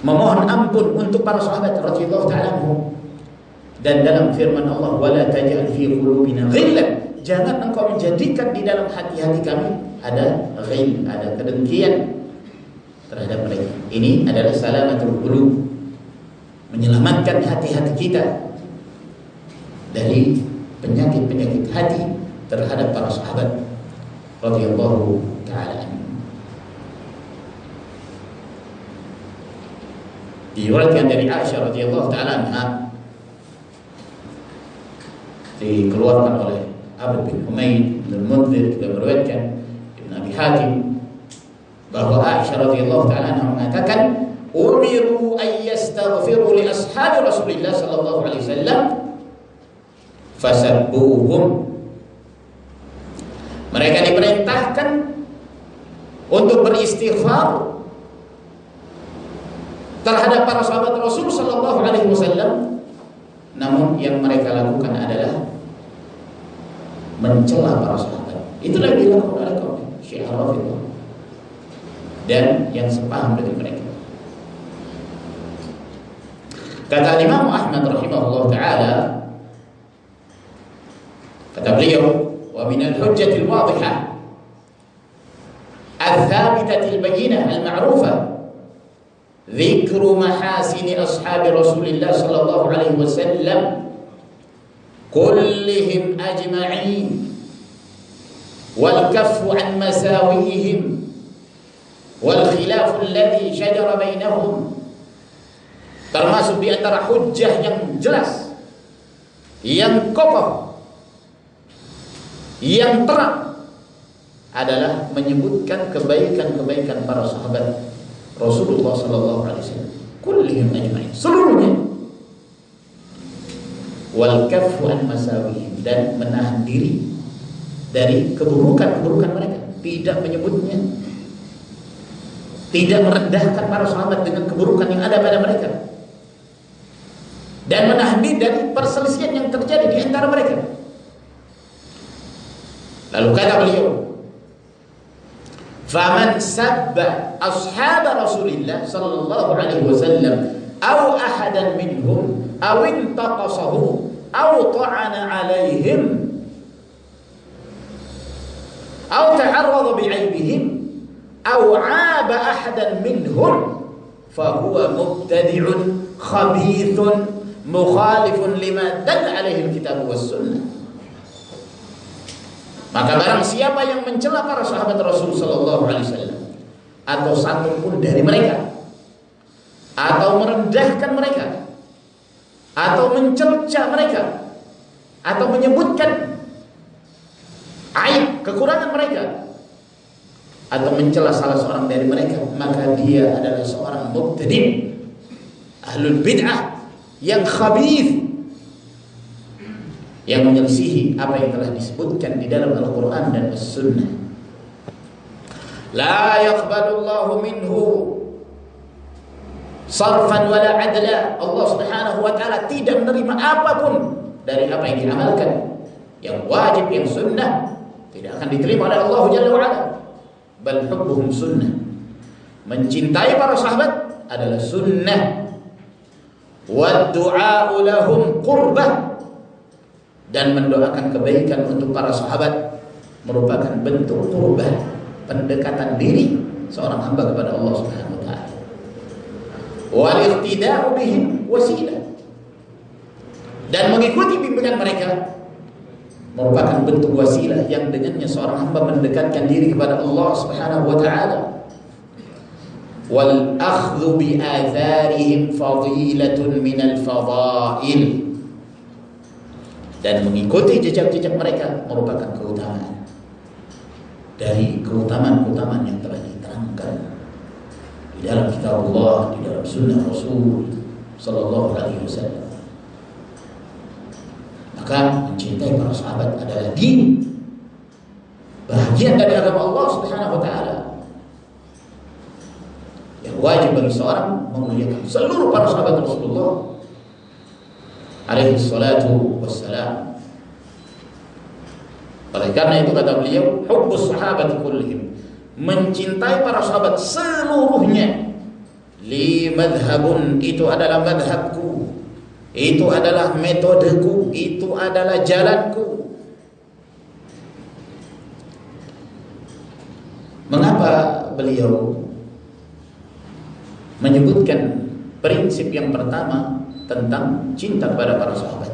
memohon ampun untuk para sahabat radhiyallahu ta'ala anhum. Dan dalam firman Allah, wala taj'al fi qulubina ghillan, jangan engkau menjadikan di dalam hati-hati kami ada ghil, ada kedengkian terhadap mereka. Ini adalah salamatul qulub. menyelamatkan hati-hati kita dari penyakit-penyakit hati terhadap para sahabat radhiyallahu ta'ala anhum. Diriwayatkan dari Aisyah radhiyallahu ta'ala anha, dikeluarkan oleh Abu bin Humaid bin Munzir, juga meriwayatkan Ibn Abi Hatim, bahwa Aisyah radhiyallahu ta'ala anha mengatakan, umiru an yastaghfiru li ashabi Rasulillah sallallahu alaihi wasallam fasabbuhum. Mereka diperintahkan untuk beristighfar terhadap para sahabat Rasul sallallahu alaihi wasallam, namun yang mereka lakukan adalah mencela para sahabat. Itulah yang dilakukan oleh kaum Syiah Rafidhah dan yang sepaham dengan mereka. Kata Imam Ahmad rahimahullah ta'ala, kata beliau, wa min al-hujjati al-wadihah al-thabitati al-bayyinah al-ma'rufah dzikru mahasini ashabi Rasulillah sallallahu alaihi wasallam kullihim ajma'in wal kaffu an masawihim wal khilafu alladhi shajara bainahum. Termasuk di antara hujjah yang jelas, yang kokoh, yang terang adalah menyebutkan kebaikan-kebaikan para sahabat Rasulullah sallallahu alaihi wasallam, kullihim ajma'in, seluruhnya, wal kaffu an masawihim, dan menahan diri dari keburukan-keburukan mereka, tidak menyebutnya, tidak merendahkan para sahabat dengan keburukan yang ada pada mereka, dan menahan diri dari perselisihan yang terjadi di antara mereka. Lalu kata beliau, faman sabba ashab Rasulillah sallallahu alaihi wasallam aw ahadan minhum aw intaqasahu aw ta'ana alaihim aw ta'arrada bi'aibihim aw 'aba ahadan minhum fahuwa mubtadi'un khabithun mukhalifun lima dalla alaihi alkitab was sunnah. Maka barang siapa yang mencela para sahabat Rasul sallallahu alaihi wasallam, atau satu pun dari mereka, atau merendahkan mereka, atau mencerca mereka, atau menyebutkan aib, kekurangan mereka, atau mencela salah seorang dari mereka, maka dia adalah seorang mubtadi', ahlul bid'ah, yang khabith, yang menyelisihi apa yang telah disebutkan di dalam Al-Quran dan As-Sunnah. La yaqbalullahu minhu sarfan wala adla. Allah subhanahu wa ta'ala tidak menerima apapun dari apa yang diamalkan, yang wajib, yang sunnah, tidak akan diterima oleh Allah Jalla wa'ala. Bal hubbuhum sunnah, mencintai para sahabat adalah sunnah. Wa du'a'u lahum qurbah, dan mendoakan kebaikan untuk para sahabat merupakan bentuk qurbah, pendekatan diri seorang hamba kepada Allah Subhanahu wa taala. Wal iqtida'u bihim wasilah, dan mengikuti bimbingan mereka merupakan bentuk wasilah yang dengannya seorang hamba mendekatkan diri kepada Allah Subhanahu wa taala. Wal akhdhu bi atharihim fadilatun minal fadail, dan mengikuti jejak-jejak mereka merupakan keutamaan dari keutamaan-keutamaan yang telah diterangkan di dalam kitab Allah, di dalam sunnah Rasul sallallahu alaihi wasallam. Maka mencintai para sahabat adalah din, bagian dari agama Allah Subhanahu wa taala, yang wajib bagi seorang memuliakan seluruh para sahabat Rasulullah alaihi salatu wassalam. Oleh karena itu kata beliau, hubbus sahabati kullihim, mencintai para sahabat seluruhnya. Li madhabun, itu adalah madhabku, itu adalah metodeku, itu adalah jalanku. Mengapa beliau menyebutkan prinsip yang pertama tentang cinta kepada para sahabat.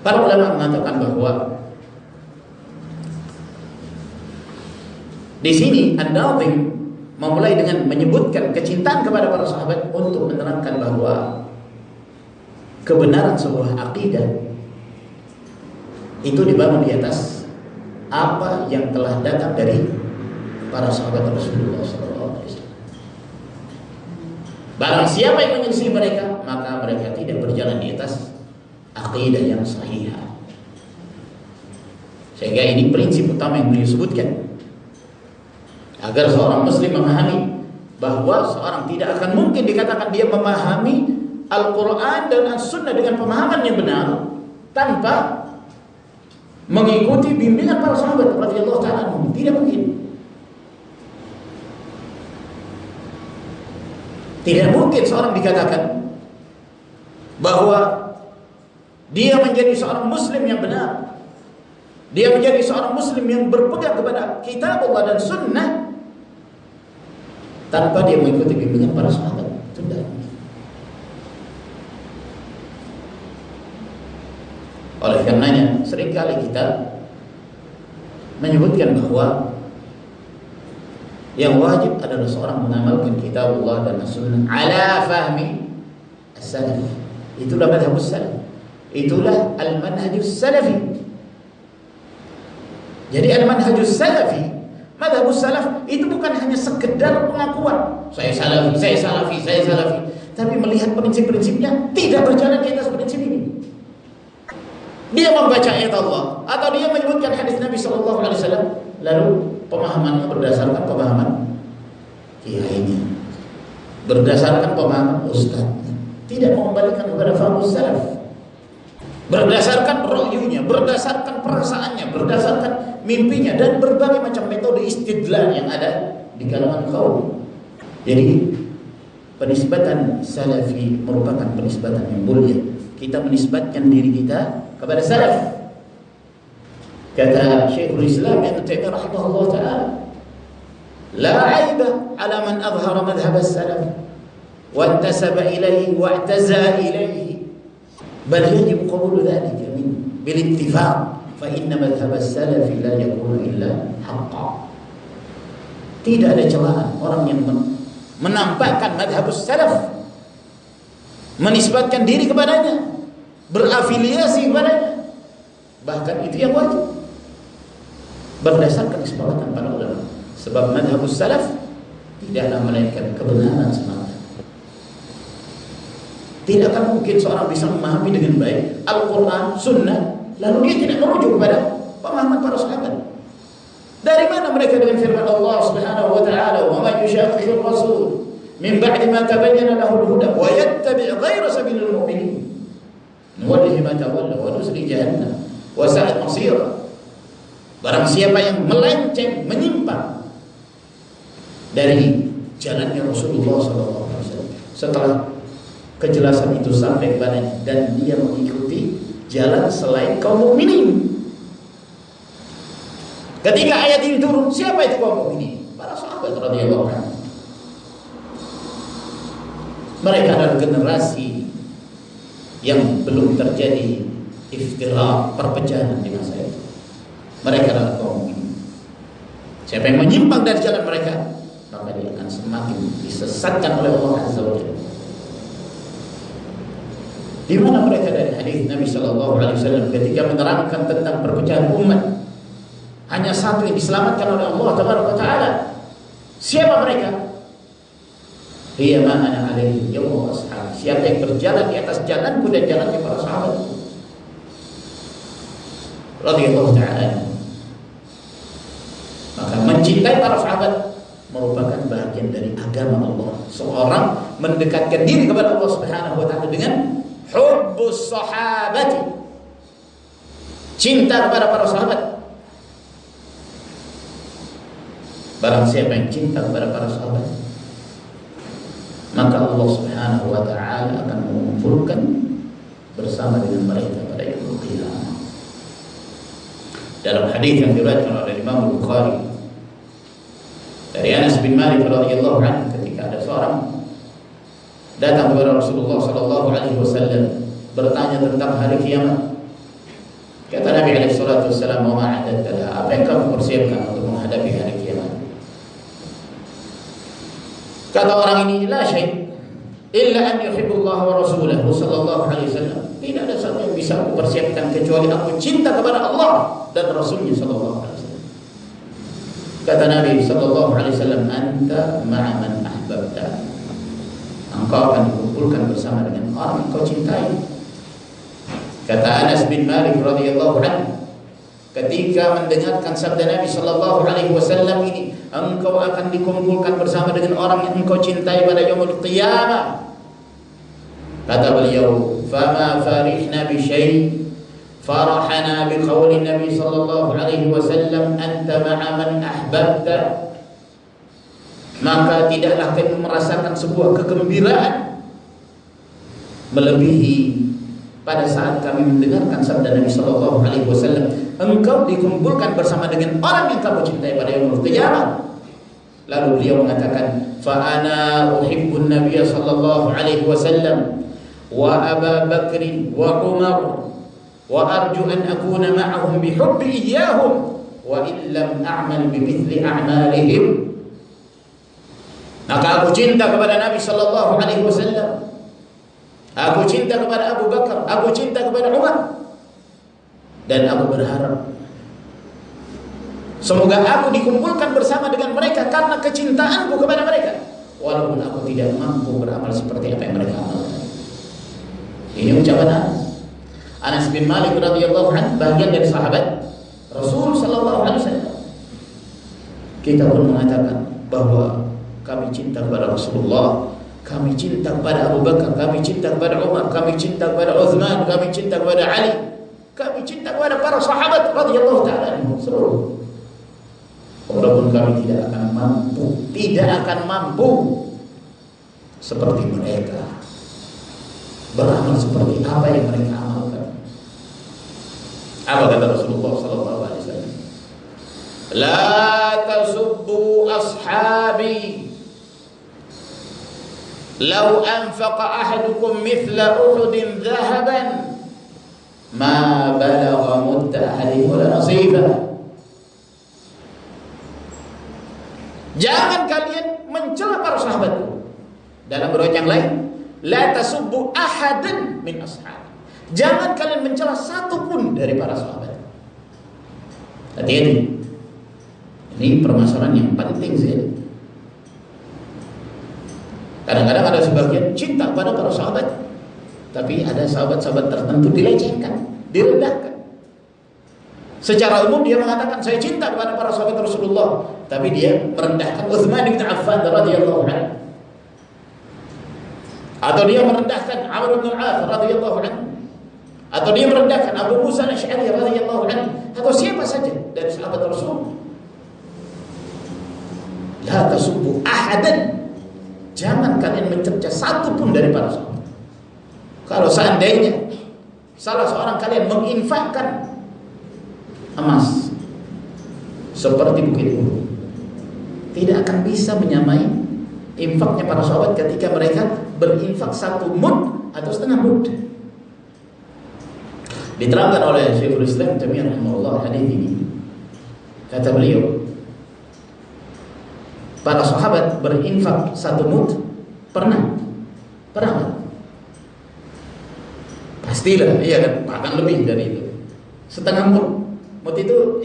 Para ulama mengatakan bahwa di sini An-Nazim memulai dengan menyebutkan kecintaan kepada para sahabat untuk menerangkan bahwa kebenaran sebuah akidah itu dibangun di atas apa yang telah datang dari para sahabat Rasulullah SAW. Barang siapa yang menyelisih mereka, maka mereka tidak berjalan di atas akidah yang sahih. Sehingga ini prinsip utama yang beliau sebutkan, agar seorang muslim memahami bahwa seorang tidak akan mungkin dikatakan dia memahami Al-Quran dan As-Sunnah dengan pemahaman yang benar tanpa mengikuti bimbingan para sahabat radhiyallahu ta'ala anhum. Tidak mungkin. Tidak mungkin seorang dikatakan bahwa dia menjadi seorang muslim yang benar, dia menjadi seorang muslim yang berpegang kepada kitab Allah dan sunnah tanpa dia mengikuti bimbingan para sahabat. Tidak. Oleh karenanya seringkali kita menyebutkan bahwa yang wajib adalah seorang mengamalkan kitab Allah dan sunnah ala fahmi as-salaf. Itulah madhabus salaf, itulah al-manhajus salafi. Jadi al-manhajus salafi, madhabus salaf itu bukan hanya sekedar pengakuan saya salafi, saya salafi, saya salafi, tapi melihat prinsip-prinsipnya tidak berjalan di atas prinsip ini. Dia membaca ayat Allah atau dia menyebutkan hadis Nabi SAW, lalu pemahamannya berdasarkan pemahaman kiainya, berdasarkan pemahaman ustadznya, tidak mengembalikan kepada fahmus salaf, berdasarkan rohyunya, berdasarkan perasaannya, berdasarkan mimpinya, dan berbagai macam metode istidlal yang ada di kalangan kaum. Jadi penisbatan salafi merupakan penisbatan yang mulia. Kita menisbatkan diri kita kepada salaf. Kata Syekhul Islam Ibnu Taimiyah rahimahullah taala, la 'aiba 'ala man adhhara madhhab as-salaf wa intasaba ilayhi wa i'taza ilayhi, bal yajib qabul dhalika min bil ittifaq, fa inna madhhab as-salaf la yakunu illa haqqan. Tidak ada celaan orang yang menampakkan madhabus salaf, menisbatkan diri kepadanya, berafiliasi kepadanya, bahkan itu yang wajib berdasarkan kesepakatan para ulama. Sebab madhabus salaf tidaklah melainkan kebenaran semata. Tidak akan mungkin seorang bisa memahami dengan baik Al-Quran, Sunnah, lalu dia tidak merujuk kepada pemahaman para sahabat. Dari mana mereka dengan firman Allah Subhanahu wa ta'ala, "Wa man yushaqiqir rasul min ba'di ma tabayyana lahu al-huda wa yattabi' ghayra sabilil mu'minin nuwallihi ma tawalla wa nuslihi jahannam wa sa'at masira." Barang siapa yang melenceng, menyimpang dari jalannya Rasulullah SAW setelah kejelasan itu sampai kepadanya dan dia mengikuti jalan selain kaum mukminin. Ketika ayat ini turun, siapa itu kaum mukminin? Para sahabat radhiyallahu anhum. Mereka adalah generasi yang belum terjadi iftirak, perpecahan di masa itu. Mereka adalah kaum mukminin. Siapa yang menyimpang dari jalan mereka, maka dia akan semakin disesatkan oleh Allah Azza wa Jalla. Di mana mereka dari hadis Nabi Sallallahu Alaihi Wasallam ketika menerangkan tentang perpecahan umat, hanya satu yang diselamatkan oleh Allah Taala. Siapa mereka? Hiya ma ana alaihi yawma ashab. Siapa yang berjalan di atas jalanku dan jalannya para sahabat radhiyallahu ta'ala. Maka mencintai para sahabat merupakan bagian dari agama Allah. Seorang mendekatkan diri kepada Allah Subhanahu wa ta'ala dengan hubbus sahabati, cinta kepada para sahabat. Barang siapa yang cinta kepada para sahabat, maka Allah Subhanahu wa ta'ala akan mengumpulkan bersama dengan mereka pada yaumul qiyamah. Dalam hadis yang diriwayatkan oleh Imam Bukhari dari Anas bin Malik radhiyallahu anhu, ketika ada seorang datang kepada Rasulullah sallallahu alaihi wasallam bertanya tentang hari kiamat. Kata Nabi alaihi salatu wasallam, "Wa ma a'adta laha?" Apa yang kamu persiapkan untuk menghadapi hari kiamat? Kata orang ini, "La syai' illa an yuhibbullaha wa rasulahu sallallahu alaihi wasallam." Tidak ada satu yang bisa aku persiapkan kecuali aku cinta kepada Allah dan Rasulnya sallallahu alaihi wasallam. Kata Nabi sallallahu alaihi wasallam, "Anta ma'a man ahbabta." Engkau akan dikumpulkan bersama dengan orang yang kau cintai. Kata Anas bin Malik radhiyallahu anhu, ketika mendengarkan sabda Nabi sallallahu alaihi wasallam ini, engkau akan dikumpulkan bersama dengan orang yang engkau cintai pada yaumul qiyamah. Kata beliau, "Fama farihna bi syai' farahana bi qauli Nabi sallallahu alaihi wasallam, anta ma'a man ahbabta." Maka tidaklah kami merasakan sebuah kegembiraan melebihi pada saat kami mendengarkan sabda Nabi sallallahu alaihi wasallam, engkau dikumpulkan bersama dengan orang yang kamu cintai pada yaumul qiyamah. Lalu beliau mengatakan, "Fa ana uhibbun Nabiy sallallahu alaihi wasallam wa Abu Bakr wa Umar wa arju an akuna ma'ahum bi hubbi iyyahum wa in lam a'mal bi mithli a'malihim." Maka aku cinta kepada Nabi sallallahu alaihi wasallam. Aku cinta kepada Abu Bakar, aku cinta kepada Umar. Dan aku berharap semoga aku dikumpulkan bersama dengan mereka karena kecintaanku kepada mereka, walaupun aku tidak mampu beramal seperti apa yang mereka amalkan. Ini ucapan Anas bin Malik radhiyallahu anhu, bagian dari sahabat Rasul sallallahu alaihi wasallam. Kita pun mengatakan bahwa kami cinta kepada Rasulullah, kami cinta kepada Abu Bakar, kami cinta kepada Umar, kami cinta kepada Uthman, kami cinta kepada Ali, kami cinta kepada para sahabat radhiyallahu ta'ala anhum seluruh. Walaupun kami tidak akan mampu seperti mereka beramal seperti apa yang mereka amalkan. Apa kata Rasulullah sallallahu alaihi wasallam? La tasubbu ashabi law anfaqa ahadukum mithla Uhudin dhahaban ma balagha mudda ahadihim wala nasifa. Jangan kalian mencela para sahabatku. Dalam riwayat yang lain, la tasubbu ahadan min ashabi. Jangan kalian mencela satu pun dari para sahabat. Hati-hati. Ini permasalahan yang penting sekali. Kadang-kadang ada sebagian cinta pada para sahabat, tapi ada sahabat-sahabat tertentu dilecehkan, direndahkan. Secara umum dia mengatakan saya cinta kepada para sahabat Rasulullah, tapi dia merendahkan Utsman bin Affan radhiyallahu anhu. Atau dia merendahkan Amr bin Al-As radhiyallahu anhu. Atau dia merendahkan Abu Musa Al-Asy'ari radhiyallahu anhu, atau siapa saja dari sahabat Rasul. La tasubbu ahadan. Jangan kalian mencerca satu pun dari para sahabat. Kalau seandainya salah seorang kalian menginfakkan emas seperti bukit Uhud, tidak akan bisa menyamai infaknya para sahabat ketika mereka berinfak satu mud atau setengah mud. Diterangkan oleh Syekhul Islam Taimiyah rahimahullah hadis ini. Kata beliau, para sahabat berinfak satu mud pernah? Pastilah, iya kan? Bahkan lebih dari itu. Setengah mud. Mud itu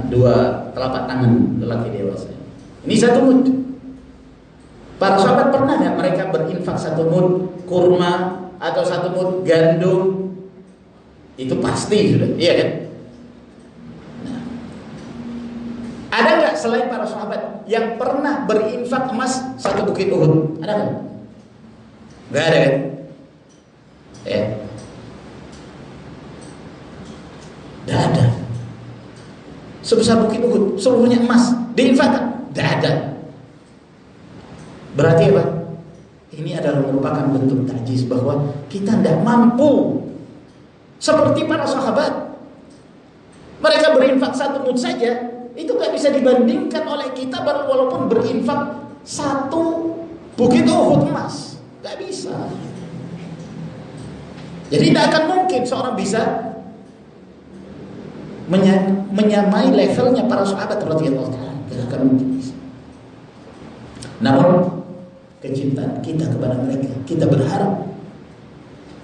dua telapak tangan lelaki dewasa. Ini satu mud. Para sahabat pernah nggak mereka berinfak satu mud kurma atau satu mud gandum? Itu pasti sudah, iya kan? Ada nggak selain para sahabat yang pernah berinfak emas satu bukit Uhud? Ada nggak? Nggak ada kan? Ya. Nggak ada. Sebesar bukit Uhud, seluruhnya emas diinfakkan? Nggak ada. Berarti apa? Ini adalah merupakan bentuk takjis bahwa kita tidak mampu seperti para sahabat. Mereka berinfak satu mud saja, itu gak bisa dibandingkan oleh kita walaupun berinfak satu Bukit Uhud emas, nggak bisa. Jadi tidak akan mungkin seorang bisa menyamai levelnya para sahabat radhiyallahu ta'ala. Tidak akan mungkin bisa. Namun kecintaan kita kepada mereka, kita berharap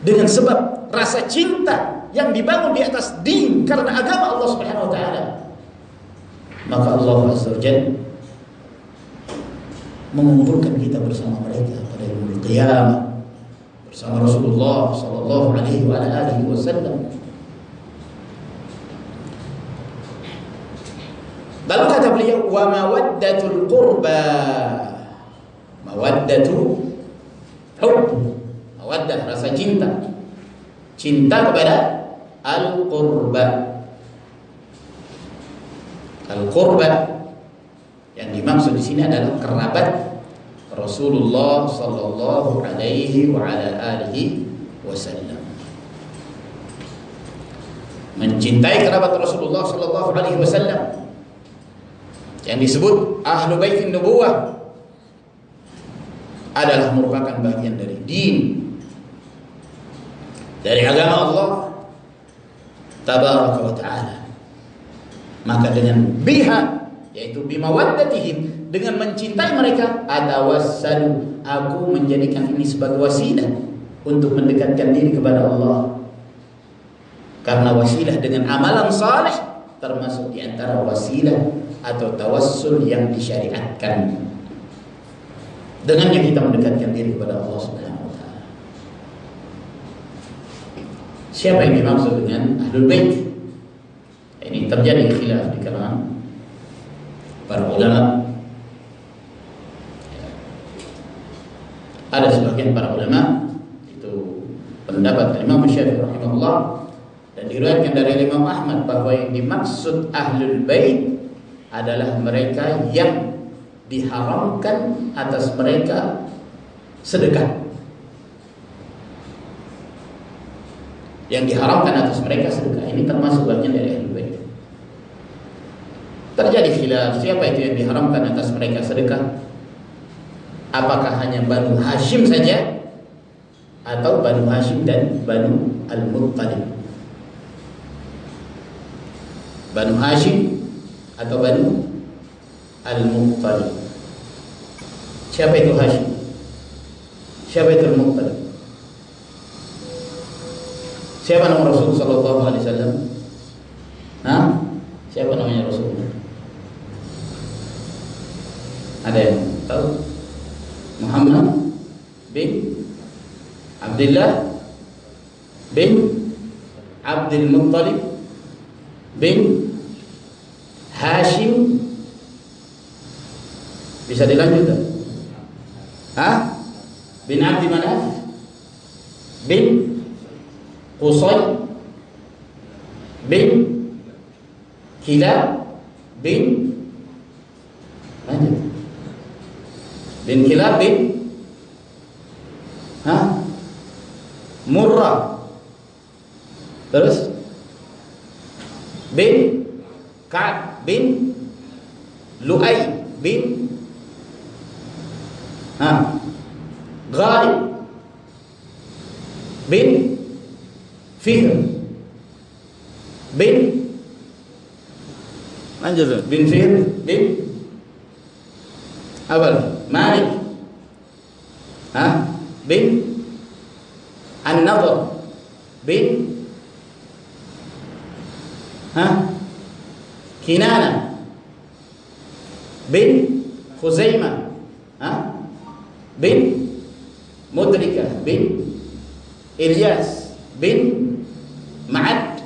dengan sebab rasa cinta yang dibangun di atas din karena agama Allah Subhanahu wa taala, maka Allah Azza wa Jalla mengumpulkan kita bersama mereka pada yaumul qiyamah bersama Rasulullah sallallahu alaihi wa alihi wasallam. Lalu kata beliau, wa mawaddatul qurba, mawaddatu hubb, mawaddah rasa cinta, cinta kepada al-qurba. Al-qurba yang dimaksud di sini adalah kerabat Rasulullah sallallahu alaihi wa ala alihi wasallam. Mencintai kerabat Rasulullah sallallahu alaihi wasallam yang disebut ahlu baitin nubuwah adalah merupakan bagian dari din, dari agama Allah tabaraka wa ta'ala. Maka dengan biha, yaitu bimawaddatihim, dengan mencintai mereka, atawassalu, aku menjadikan ini sebagai wasilah untuk mendekatkan diri kepada Allah. Karena wasilah dengan amalan saleh termasuk di antara wasilah atau tawassul yang disyariatkan. Dengannya kita mendekatkan diri kepada Allah Subhanahu wa taala. Siapa yang dimaksud dengan Ahlul Bait? Ini terjadi khilaf di kalangan para ulama. Ada sebagian para ulama itu pendapat Imam Syafi'i rahimahullah dan diriwayatkan dari Imam Ahmad bahwa yang dimaksud Ahlul Bait adalah mereka yang diharamkan atas mereka sedekah. Yang diharamkan atas mereka sedekah ini termasuk bagian dari Ahlul Bait. Terjadi khilaf siapa itu yang diharamkan atas mereka sedekah. Apakah hanya Banu Hashim saja atau Banu Hashim dan Banu Al-Muttalib? Banu Hashim atau Banu Al-Muttalib. Siapa itu Hashim? Siapa itu Al-Muttalib? Siapa nama Rasul sallallahu alaihi wasallam? Hah? Siapa namanya Rasul? Ada yang tahu? Muhammad bin Abdullah bin Abdul Muttalib bin Hashim. Bisa dilanjutkan? Hah? Bin Abdi Manaf bin Qusay bin Kilab bin lanjut. Bin Kilab bin Murrah. Terus bin Ka'ab bin Lu'ay bin Ghalib bin Fihr bin lanjut bin Fihr bin apa? Malik bin An-Nadhr bin Kinana bin Khuzaimah bin Mudrika bin Ilyas bin Ma'ad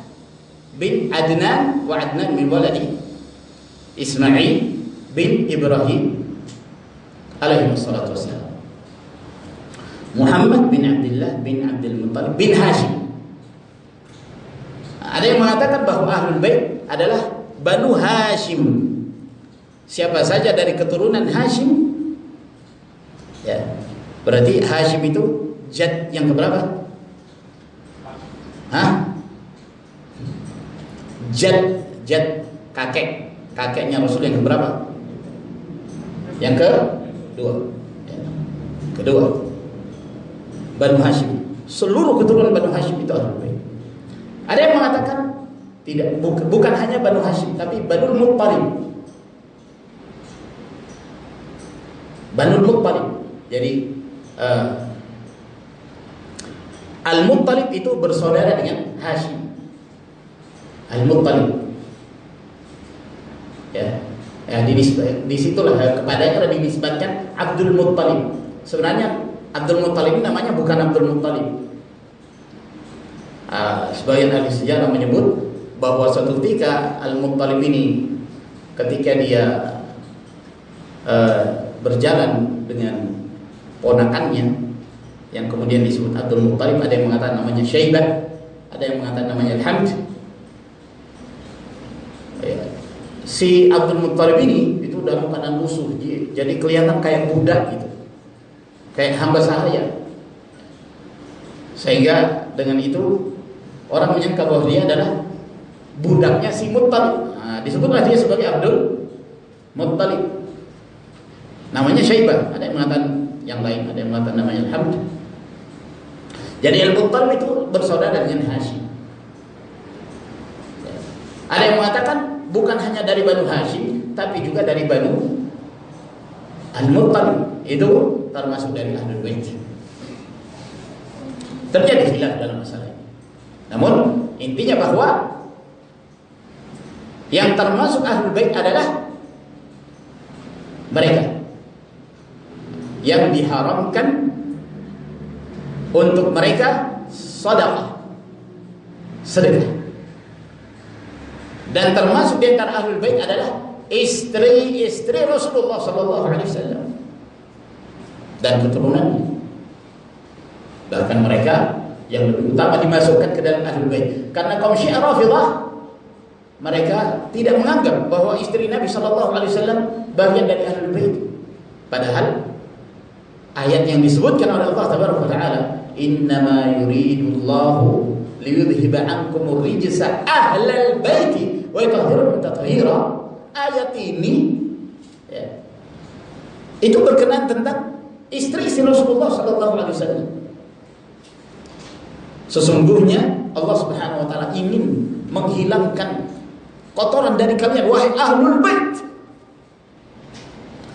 bin Adnan wa Adnan min waladi Ismail bin Ibrahim alaihi wassalatu wassalam. Muhammad bin Abdullah bin Abdul Muttalib bin Hashim. Ada yang mengatakan bahwa Ahlul Bait adalah Banu Hashim. Siapa saja dari keturunan Hashim, ya, berarti Hashim itu jad yang keberapa? Jad kakeknya Rasul yang keberapa? Yang kedua. Kedua, Banu Hashim. Seluruh keturunan Banu Hashim itu Ahlul Bait. Ada yang mengatakan tidak, bukan hanya Banu Hashim, tapi Banu Muttalib. Banu Muttalib. Jadi Al-Muttalib itu bersaudara dengan Hashim. Al-Muttalib. Ya, di situlah kepadanya dinisbatkan Abdul Muttalib. Sebenarnya Abdul Muttalib ini namanya bukan Abdul Muttalib. Sebagian ahli sejarah menyebut bahwa suatu ketika Al-Muttalib ini ketika dia berjalan dengan ponakannya yang kemudian disebut Abdul Muttalib, ada yang mengatakan namanya Syaibah, ada yang mengatakan namanya Al-Hamd. Si Abdul Muttalib ini itu dalam keadaan lusuh, jadi kelihatan kayak budak gitu, kayak hamba sahaya. Sehingga dengan itu orang menyangka bahwa dia adalah budaknya si Muttalib. Disebutlah dia sebagai Abdul Muttalib. Namanya Syaibah, ada yang mengatakan yang lain, ada yang mengatakan namanya Al-Hamd. Jadi Al-Muttalib itu bersaudara dengan Hashim. Ada yang mengatakan bukan hanya dari Banu Hashim, tapi juga dari Banu Al-Muttalib. Itu termasuk dari Ahlul Bait. Terjadi khilaf dalam masalah ini. Namun intinya bahwa yang termasuk Ahlul Bait adalah mereka yang diharamkan untuk mereka sedekah. Dan termasuk di antara Ahlul Bait adalah istri-istri Rasulullah sallallahu alaihi wasallam dan keturunannya. Bahkan mereka yang lebih utama dimasukkan ke dalam Ahlul Bait. Karena kaum Syiah Rafidhah mereka tidak menganggap bahwa istri Nabi sallallahu alaihi wasallam bagian dari Ahlul Bait. Padahal ayat yang disebutkan oleh Allah tabaraka taala, innama yuridullahu liyudhhiba ankumur rijsa ahlal baiti wa yutahhirakum tathira. Ayat ini ya, itu berkenaan tentang istri-istri Rasulullah sallallahu alaihi wasallam. Sesungguhnya Allah Subhanahu wa taala ingin menghilangkan kotoran dari kalian wahai Ahlul Bait.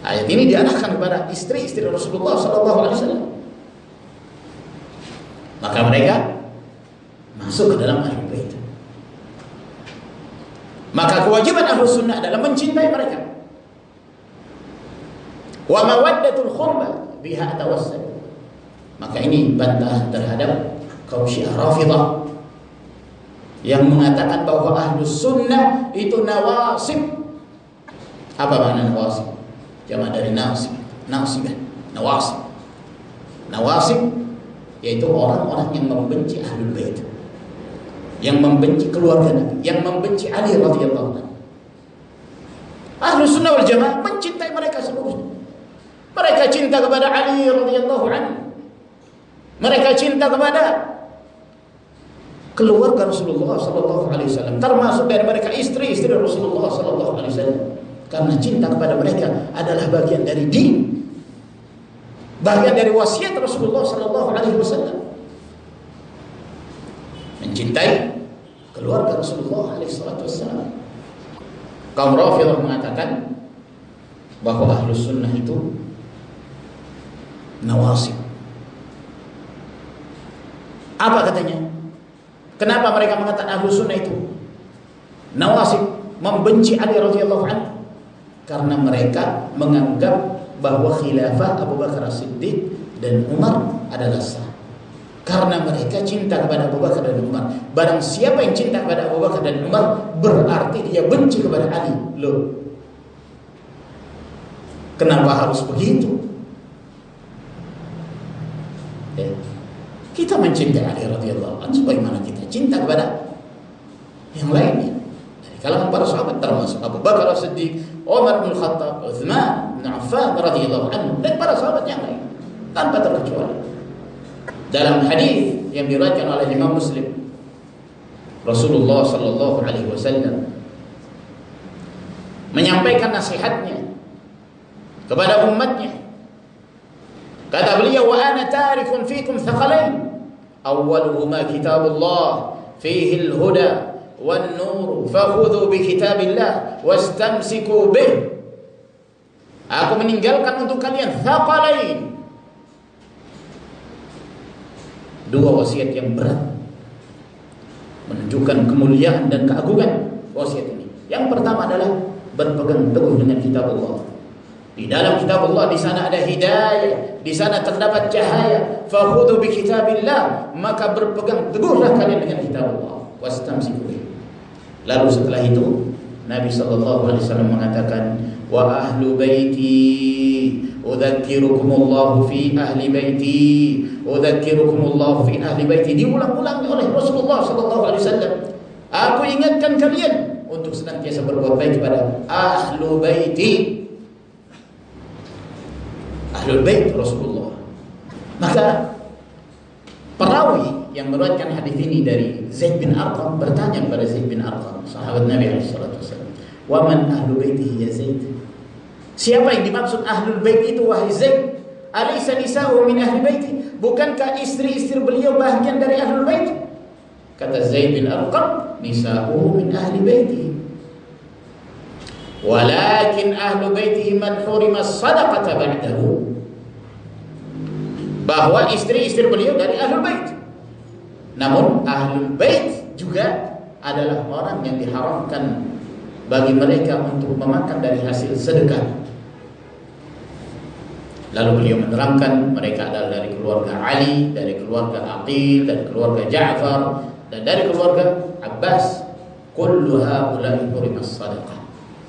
Ayat ini diarahkan kepada istri-istri Rasulullah sallallahu alaihi wasallam. Maka mereka masuk ke dalam Ahlul Bait. Maka kewajiban Ahlus Sunnah adalah mencintai mereka. Wa mawaddatul qurba biha tawassal. Maka ini bantah terhadap kaum Syiah Rafidhah yang mengatakan bahwa Ahlus Sunnah itu nawasib. Apa makna nawasib? Jamak dari nasib, nasibah, nawasib. Nawasib yaitu orang-orang yang membenci Ahlul Bait, yang membenci keluarga Nabi, yang membenci Ali radhiyallahu anhu. Ahlus Sunnah wal Jamaah mencintai mereka seluruhnya. Mereka cinta kepada Ali radhiyallahu anhu. Mereka cinta kepada keluarga Rasulullah sallallahu alaihi wasallam, termasuk dari mereka istri-istri Rasulullah sallallahu alaihi wasallam. Karena cinta kepada mereka adalah bagian dari din, bagian dari wasiat Rasulullah sallallahu alaihi wasallam. Mencintai keluarga Rasulullah alaihi wasallam. Kaum Rafidhah mengatakan bahwa Ahlus Sunnah itu nawasib. Apa katanya? Kenapa mereka mengatakan Ahlus Sunnah itu nawasib, membenci Ali radhiyallahu anhu? Karena mereka menganggap bahwa khilafah Abu Bakar As-Siddiq dan Umar adalah sah. Karena mereka cinta kepada Abu Bakar dan Umar. Barang siapa yang cinta kepada Abu Bakar dan Umar, berarti dia benci kepada Ali. Loh, kenapa harus begitu? Ya. Kita mencintai Ali radhiyallahu anhu sebagaimana kita cinta kepada yang lainnya. Dari kalangan para sahabat termasuk Abu Bakar As-Siddiq, Umar bin Khattab, Utsman bin Affan radhiyallahu anhu, dan para sahabat yang lain tanpa terkecuali. Dalam hadis yang diriwayatkan oleh Imam Muslim, Rasulullah sallallahu alaihi wasallam menyampaikan nasihatnya kepada umatnya Kata beliau, wa ana tarikun fikum thaqalain awwaluhuma kitabullah fihi al-huda wan nur fakhudhu bi kitabillah wastamsiku bih. Aku meninggalkan untuk kalian thaqalain, dua wasiat yang berat, menunjukkan kemuliaan dan keagungan wasiat ini. Yang pertama adalah berpegang teguh dengan kitab Allah. Di dalam kitab Allah, di sana ada hidayah, di sana terdapat cahaya. Fakhudhu bi kitabillah, maka berpegang teguhlah kalian dengan kitab Allah. Wastamsiku bih. Lalu setelah itu Nabi SAW mengatakan, wa ahlu baiti udzakirukumullahu fi ahli baiti, udzakirukumullahu fi ahli baiti. Diulang-ulang oleh Rasulullah SAW. Aku ingatkan kalian untuk senantiasa berbuat baik kepada ahlu baiti, ahlul bait Rasulullah. Maka perawi yang meriwayatkan hadis ini dari Zaid bin Arqam bertanya kepada Zaid bin Arqam, sahabat Nabi SAW, wa man ahlu baitihi ya Zaid? Siapa yang dimaksud ahlul bait itu wahai Zaid? Alaysa nisa'u min ahli baiti? Bukankah istri-istri beliau bahagian dari ahlul bait? Kata Zaid bin Arqam, nisa'u min ahli baiti, walakin ahlu baitihi man hurima sadaqata ba'dahu. Bahwa istri-istri beliau dari ahlul bait. Namun ahlul bait juga adalah orang yang diharamkan bagi mereka untuk memakan dari hasil sedekah. Lalu beliau menerangkan mereka adalah dari keluarga Ali, dari keluarga Aqil, dari keluarga Ja'far, dan dari keluarga Abbas. Kullu haula'i hurima sadaqah.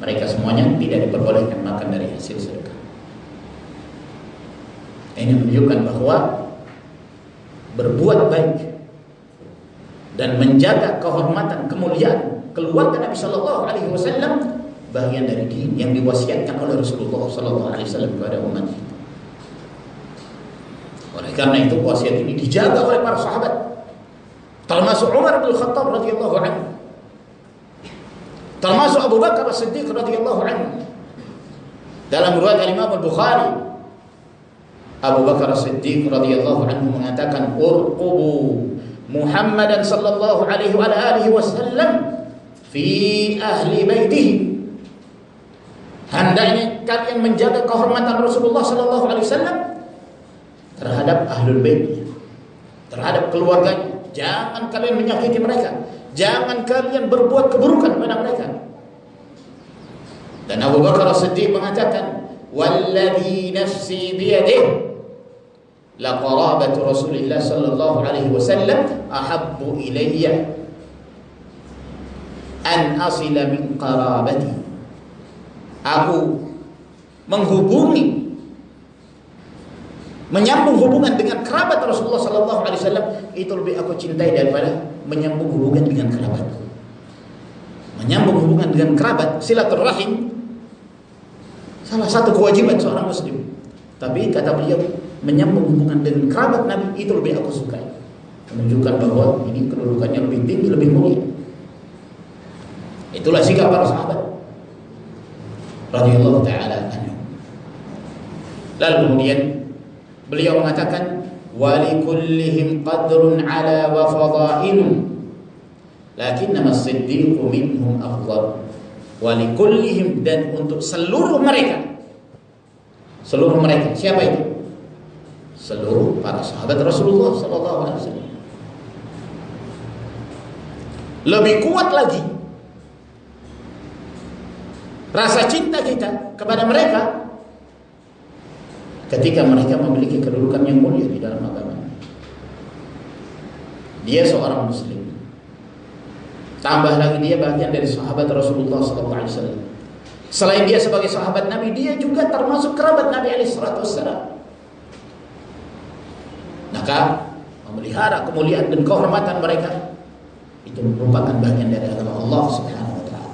Mereka semuanya tidak diperbolehkan makan dari hasil sedekah. Ini menunjukkan bahwa berbuat baik dan menjaga kehormatan, kemuliaan keluarga Nabi Shallallahu Alaihi Wasallam bagian dari din yang diwasiatkan oleh Rasulullah Shallallahu Alaihi Wasallam kepada umat. Oleh karena itu wasiat ini dijaga oleh para sahabat, termasuk Umar bin Khattab radhiyallahu anhu, termasuk Abu Bakar As-Siddiq radhiyallahu anhu. Dalam riwayat Imam Al-Bukhari, Abu Bakar As-Siddiq radhiyallahu anhu mengatakan, urqubu Muhammadan sallallahu alaihi wa alihi wasallam fi ahli baitihi. Hendaknya kalian menjaga kehormatan Rasulullah sallallahu alaihi wasallam terhadap ahlul baitnya, terhadap keluarganya. Jangan kalian menyakiti mereka, jangan kalian berbuat keburukan kepada mereka. Dan Abu Bakar As-Siddiq mengatakan, walladzi nafsi biyadihi la qarabatu Rasulillah sallallahu alaihi wasallam ahabbu ilayya an asila min qarabati. Aku menghubungi, menyambung hubungan dengan kerabat Rasulullah sallallahu alaihi wasallam itu lebih aku cintai daripada menyambung hubungan dengan kerabat. Menyambung hubungan dengan kerabat, silaturahim, salah satu kewajiban seorang muslim. Tapi kata beliau, menyambung hubungan dengan kerabat Nabi itu lebih aku sukai. Menunjukkan bahwa ini kedudukannya lebih tinggi, lebih mulia. Itulah sikap para sahabat radhiyallahu taala anhu. Lalu kemudian beliau mengatakan, walikullihim qadrun ala wa fadailun lakinnama as-siddiqu minhum afdal. Walikullihim, dan untuk seluruh mereka. Seluruh mereka, siapa itu? Seluruh para sahabat Rasulullah sallallahu alaihi wasallam. Lebih kuat lagi rasa cinta kita kepada mereka ketika mereka memiliki kedudukan yang mulia di dalam agama. Dia seorang muslim, tambah lagi dia bagian dari sahabat Rasulullah SAW. Selain dia sebagai sahabat Nabi, dia juga termasuk kerabat Nabi SAW. Maka memelihara kemuliaan dan kehormatan mereka itu merupakan bagian dari agama Allah Subhanahu wa taala.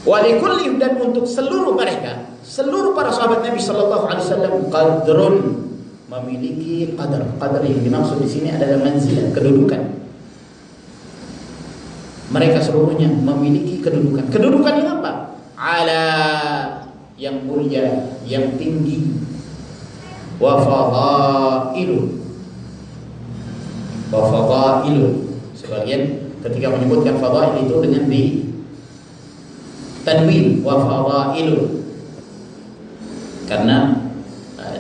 Walikullihim, dan untuk seluruh mereka, seluruh para sahabat Nabi sallallahu alaihi wasallam, qadrun, memiliki qadar. Qadar yang dimaksud di sini adalah manzilah, kedudukan. Mereka seluruhnya memiliki kedudukan. Kedudukan yang apa? Ala, yang mulia, yang tinggi. wa fadailu. Wa fadailu. Sebagian ketika menyebutkan fadail itu dengan di tanwin, wa fadailu, karena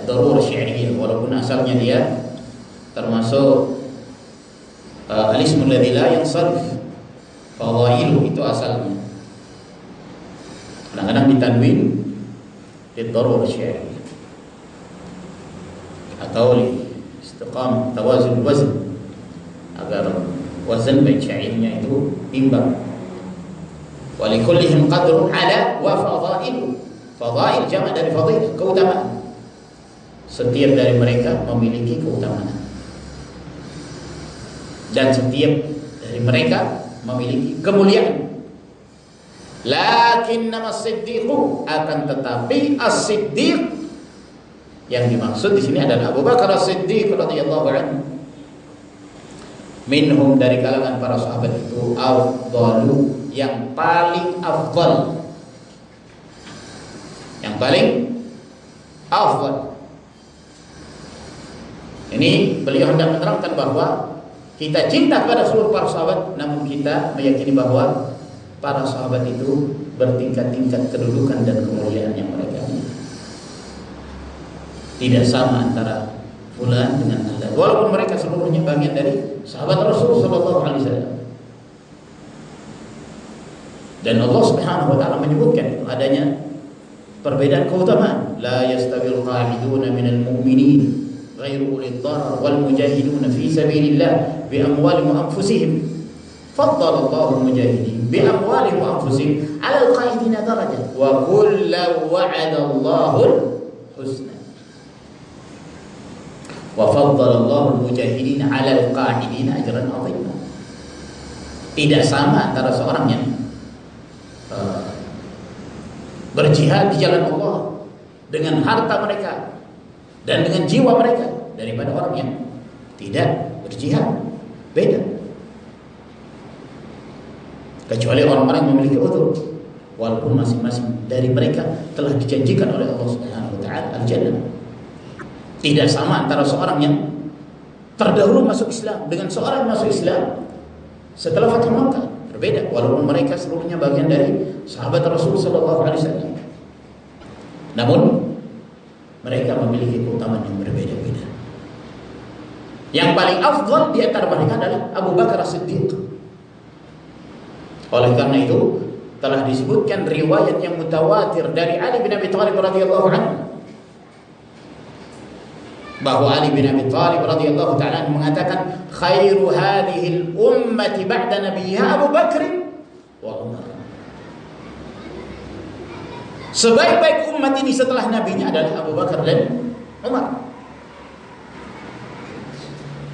darurah syi'riyah, walaupun asalnya dia termasuk al-ismul ladzi la yansarif. Fadailu itu asalnya. Kadang-kadang ditanwin di darurah syi'riyah atau li istiqamah tawazun wazn, agar wazan bait syairnya itu imbang. Wa likullihim qadrun ala wa fadailu. Fadail jamak dari fadilah, keutamaan. Setiap dari mereka memiliki keutamaan, dan setiap dari mereka memiliki kemuliaan. Lakinnama as-siddiqu, akan tetapi as-siddiq yang dimaksud di sini adalah Abu Bakar As-Siddiq radhiyallahu anhu. Minhum, dari kalangan para sahabat itu, afdalu, yang paling afdal, yang paling afdal. Ini beliau hendak menerangkan bahwa kita cinta kepada seluruh para sahabat, namun kita meyakini bahwa para sahabat itu bertingkat-tingkat kedudukan dan kemuliaan yang mereka miliki. Tidak sama antara fulan dengan alan, walaupun mereka seluruhnya bagian dari sahabat Rasul sallallahu alaihi wasallam. Dan Allah Subhanahu wa taala menyebutkan adanya perbedaan keutamaan. La yastawil qa'iduna minal mu'minin ghairu ulil dharar wal mujahiduna fi sabilillah bi amwalihim wa anfusihim. Faddala Allahu al-mujahidin bi amwalihim wa anfusihim 'ala al-qa'idina darajat wa kullu wa'ada Allahu al-husna. Wa faddala Allahu al-mujahidin 'ala al-qa'idin ajran 'azima. Tidak sama antara seorang yang berjihad di jalan Allah dengan harta mereka dan dengan jiwa mereka daripada orang yang tidak berjihad. Beda. Kecuali orang-orang yang memiliki uzur, walaupun masing-masing dari mereka telah dijanjikan oleh Allah Subhanahu wa taala al-jannah. Tidak sama antara seorang yang terdahulu masuk Islam dengan seorang yang masuk Islam setelah Fathu Makkah. Berbeda, walaupun mereka seluruhnya bagian dari sahabat Rasul sallallahu alaihi wasallam. Namun mereka memiliki keutamaan yang berbeda-beda. Yang paling afdal di antara mereka adalah Abu Bakar As-Siddiq. Oleh karena itu telah disebutkan riwayat yang mutawatir dari Ali bin Abi Thalib radhiyallahu anhu, bahwa Ali bin Abi Thalib radhiyallahu ta'ala mengatakan, khairu hadhihi al-ummati ba'da nabiyha Abu Bakr wa Umar. Sebaik-baik umat ini setelah nabinya adalah Abu Bakar dan Umar.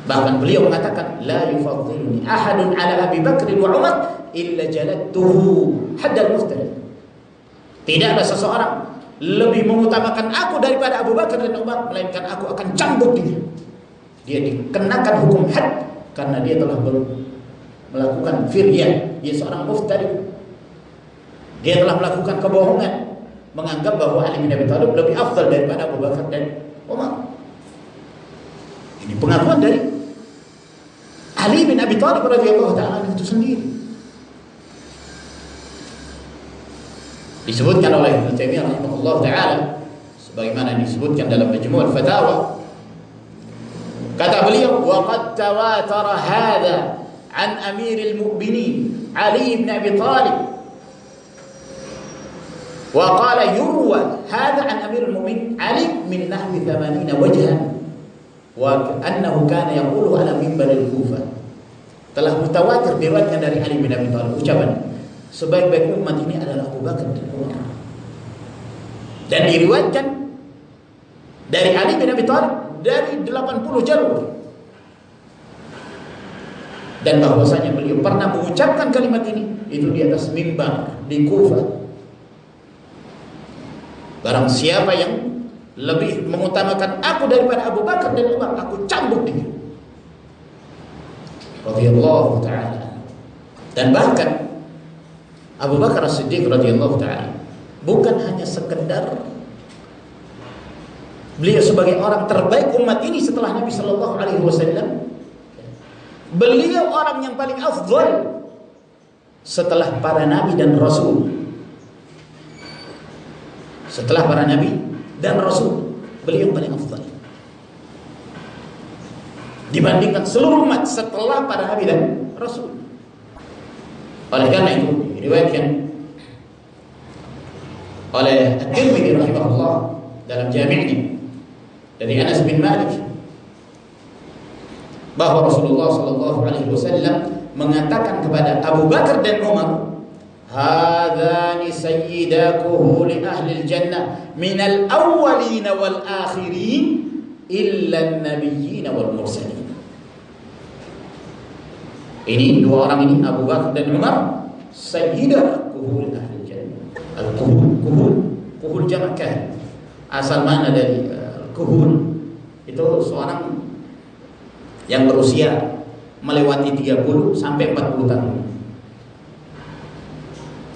Bahkan beliau mengatakan, la yufaddiluni ahadun ala Abi Bakr wa Umar illa jaladtuhu haddal muftari. Tidak ada seseorang lebih mengutamakan aku daripada Abu Bakar dan Umar, melainkan aku akan cambuk dia. Dia dikenakan hukum had karena dia telah melakukan firyah. Dia seorang muftari. Dia telah melakukan kebohongan, menganggap bahwa Ali bin Abi Thalib lebih afdal daripada Abu Bakar dan Umar. Ini pengakuan dari Ali bin Abi Thalib radhiyallahu ta'ala itu sendiri. Disebutkan oleh Ibnu Taimiyah rahimahullah ta'ala, sebagaimana disebutkan dalam Majmu' al-Fatawa, kata beliau, wa qad tawatara hadha an amiril mu'minin Ali bin Abi Thalib, wa qala yurwa hadha an amiril mu'minin Ali min nahwi 80 wajhan, wa annahu kana yaqulu ala mimbar al-Kufah. Telah mutawatir diriwayatkan dari Ali bin Abi Thalib ucapan, sebaik-baik umat ini adalah Abu Bakar dan Umar. Dan diriwayatkan dari Ali bin Abi Thalib dari 80 jalur. Dan bahwasanya beliau pernah mengucapkan kalimat ini itu di atas mimbar di Kufah. Barang siapa yang lebih mengutamakan aku daripada Abu Bakar dan Umar, aku cambuk dia. Radhiyallahu ta'ala. Dan bahkan Abu Bakar As-Siddiq radhiyallahu ta'ala bukan hanya sekedar Beliau sebagai orang terbaik umat ini setelah Nabi Sallallahu Alaihi Wasallam. Beliau orang yang paling afdal setelah para nabi dan rasul. Setelah para nabi dan rasul, beliau paling afdal dibandingkan seluruh umat setelah para nabi dan rasul. Oleh karena itu diriwayatkan oleh At-Tirmidzi rahimahullah dalam jami'nya dari Anas bin Malik bahwa Rasulullah sallallahu alaihi wasallam mengatakan kepada Abu Bakar dan Umar, "Hadzani sayyidakuhu li ahli al-jannah min al-awwalin wal akhirin illa an-nabiyyin wal mursalin." Ini dua orang ini, Abu Bakar dan Umar, sayyidakuhu li ahli al-jannah. Al-kuhul jamak kan. Asal mana dari kuhul? Itu seorang yang berusia melewati 30 sampai 40 tahun.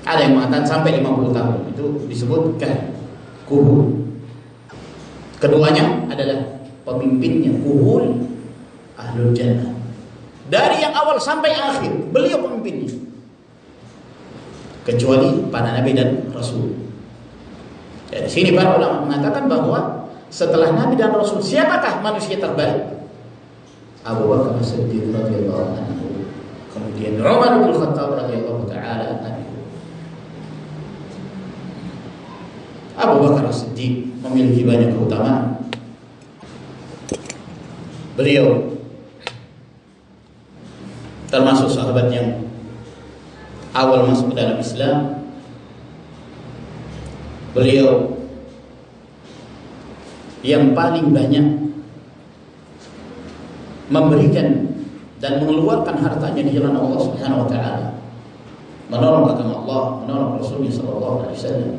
Ada yang mengatakan sampai 50 tahun. Itu disebutkan kuhul. Keduanya adalah pemimpinnya, kuhul ahlul jannah. Dari yang awal sampai akhir, beliau pemimpinnya. Kecuali para nabi dan rasul. Dari sini para ulama mengatakan bahwa setelah nabi dan rasul, siapakah manusia terbaik? Abu Bakar As-Siddiq radhiyallahu anhu, kemudian Umar bin Khattab radhiyallahu taala anhu. Abu Bakar As-Siddiq memiliki banyak keutamaan. Beliau termasuk sahabat yang awal masuk ke dalam Islam. Beliau yang paling banyak memberikan dan mengeluarkan hartanya di jalan Allah Subhanahu wa taala, menolong agama Allah, menolong Rasulullah sallallahu alaihi wasallam.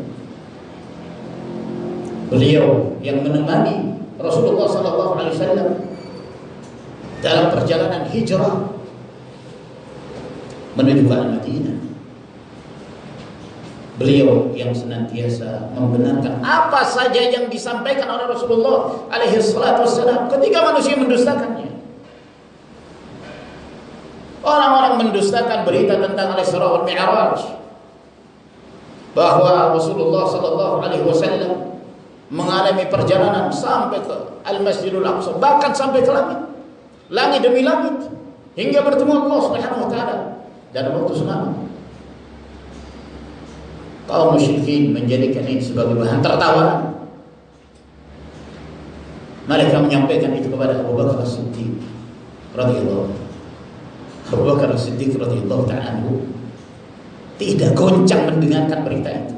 Beliau yang menemani Rasulullah sallallahu alaihi wasallam dalam perjalanan hijrah menuju ke Madinah. Beliau yang senantiasa membenarkan apa saja yang disampaikan oleh Rasulullah alaihi salatu wasallam ketika manusia mendustakannya. Orang-orang mendustakan berita tentang Al-Isra wal Mi'raj, bahwa Rasulullah sallallahu alaihi wasallam mengalami perjalanan sampai ke Al-Masjidil Aqsa, bahkan sampai ke langit demi langit, hingga bertemu Allah Subhanahu wa taala dalam waktu semalam. Kaum musyrikin menjadikan ini sebagai bahan tertawaan. Mereka menyampaikan itu kepada Abu Bakar As-Siddiq radhiyallahu anhu. Abu Bakar As-Siddiq radhiyallahu ta'ala anhu tidak goncang mendengarkan berita itu.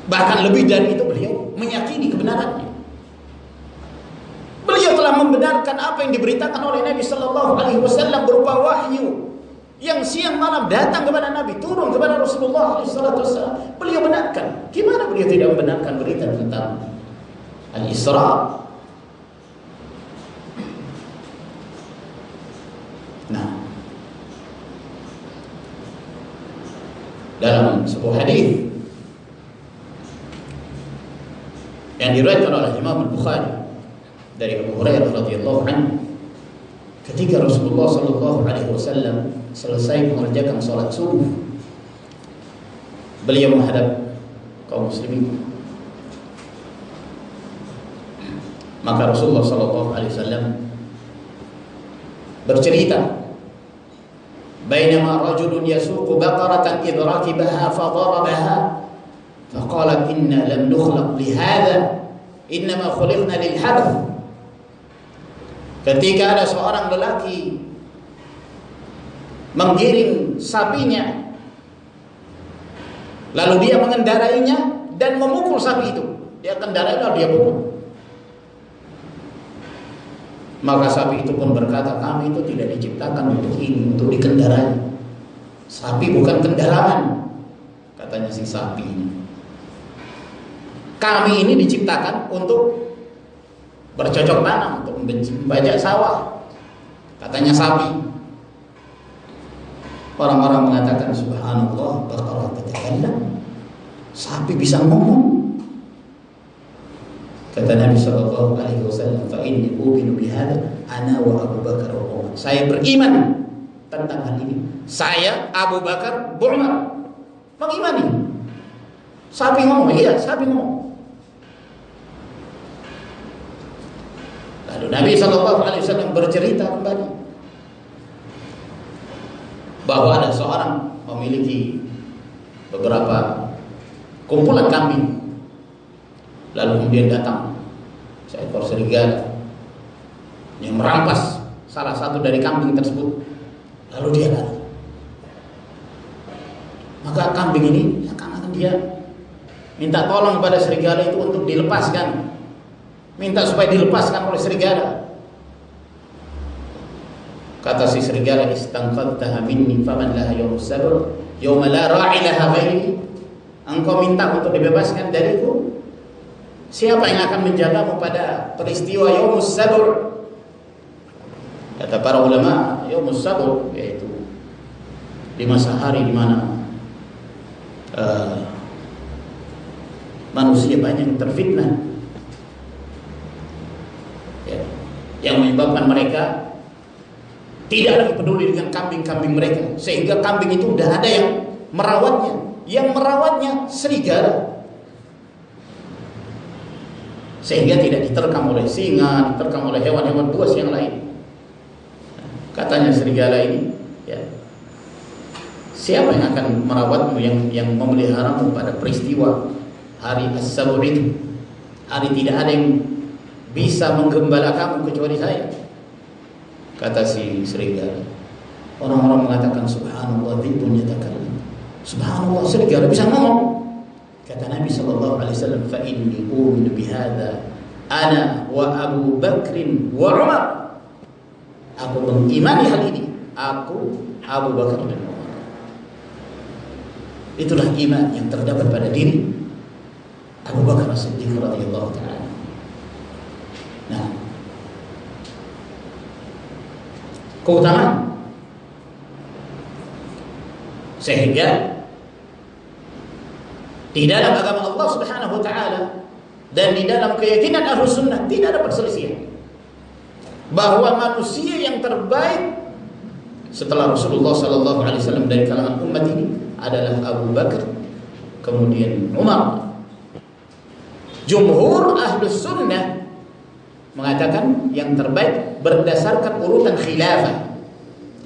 Bahkan lebih dari itu, beliau meyakini kebenarannya. Beliau telah membenarkan apa yang diberitakan oleh Nabi sallallahu alaihi wasallam berupa wahyu yang siang malam datang kepada Nabi, turun kepada Rasulullah alaihi wasallam. Beliau benarkan. Gimana beliau tidak membenarkan berita tentang Al-Isra? Nah, dalam sebuah hadis yang diriwayatkan oleh Imam Al-Bukhari dari Abu Hurairah radhiyallahu anhu, ketika Rasulullah sallallahu alaihi wasallam selesai mengerjakan salat subuh, beliau menghadap kaum muslimin. Maka Rasulullah sallallahu alaihi wasallam bercerita, "Bainama rajulun yasuqu baqaratan idh rakibaha fadarabaha faqala inna lam nukhlaq li hadha innama khuliqna lil harth." Ketika ada seorang lelaki menggiring sapinya, lalu dia mengendarainya dan memukul sapi itu. Dia kendarai lalu dia pukul. Maka sapi itu pun berkata, "Kami itu tidak diciptakan untuk ini, untuk dikendarai. Sapi bukan kendaraan," katanya si sapi ini. "Kami ini diciptakan untuk bercocok tanam, untuk membajak sawah," katanya sapi. Orang-orang mengatakan, "Subhanallah, baqarah tatakallam." Sapi bisa ngomong. Kata Nabi sallallahu alaihi wasallam, "Fa inni u'minu bihadza ana wa Abu Bakar wa Umar." Saya beriman tentang hal ini. Saya, Abu Bakar, Umar mengimani. Sapi ngomong, iya, sapi ngomong. Lalu Nabi sallallahu alaihi wasallam bercerita kembali bahwa ada seorang memiliki beberapa kumpulan kambing. Lalu kemudian datang seekor serigala yang merampas salah satu dari kambing tersebut. Lalu dia lari. Maka kambing ini karena dia minta tolong pada serigala itu untuk dilepaskan, minta supaya dilepaskan oleh serigala. Kata si serigala, "Istanqadtaha minni faman laha yawmus sabr yawma la ra'i laha ghairi." Engkau minta untuk dibebaskan dariku, siapa yang akan menjagamu pada peristiwa Yaumus Sabr? Kata para ulama, Yaumus Sabr yaitu di masa hari di mana manusia banyak terfitnah, ya, yang menyebabkan mereka tidak lagi peduli dengan kambing-kambing mereka, sehingga kambing itu udah ada yang merawatnya serigala. Sehingga tidak diterkam oleh singa, diterkam oleh hewan-hewan buas yang lain. Katanya serigala ini, ya, siapa yang akan merawatmu, yang memeliharamu pada peristiwa hari As-Sabr itu? Hari tidak ada yang bisa menggembala kamu kecuali saya. Kata si serigala. Orang-orang mengatakan, "Subhanallah, dzibun yatakallam." Subhanallah, serigala bisa ngomong. Kata Nabi sallallahu alaihi wasallam, "Fa inni u'minu bihadza ana wa Abu Bakr wa Umar." Aku mengimani hal ini, aku, Abu Bakar dan Umar. Itulah iman yang terdapat pada diri Abu Bakar As-Siddiq radhiyallahu taala. Nah, keutamaan sehingga di dalam agama Allah Subhanahu wa taala dan di dalam keyakinan Ahlus Sunnah tidak ada perselisihan bahwa manusia yang terbaik setelah Rasulullah sallallahu alaihi wasallam dari kalangan umat ini adalah Abu Bakar, kemudian Umar. Jumhur Ahlus Sunnah mengatakan yang terbaik berdasarkan urutan khilafah.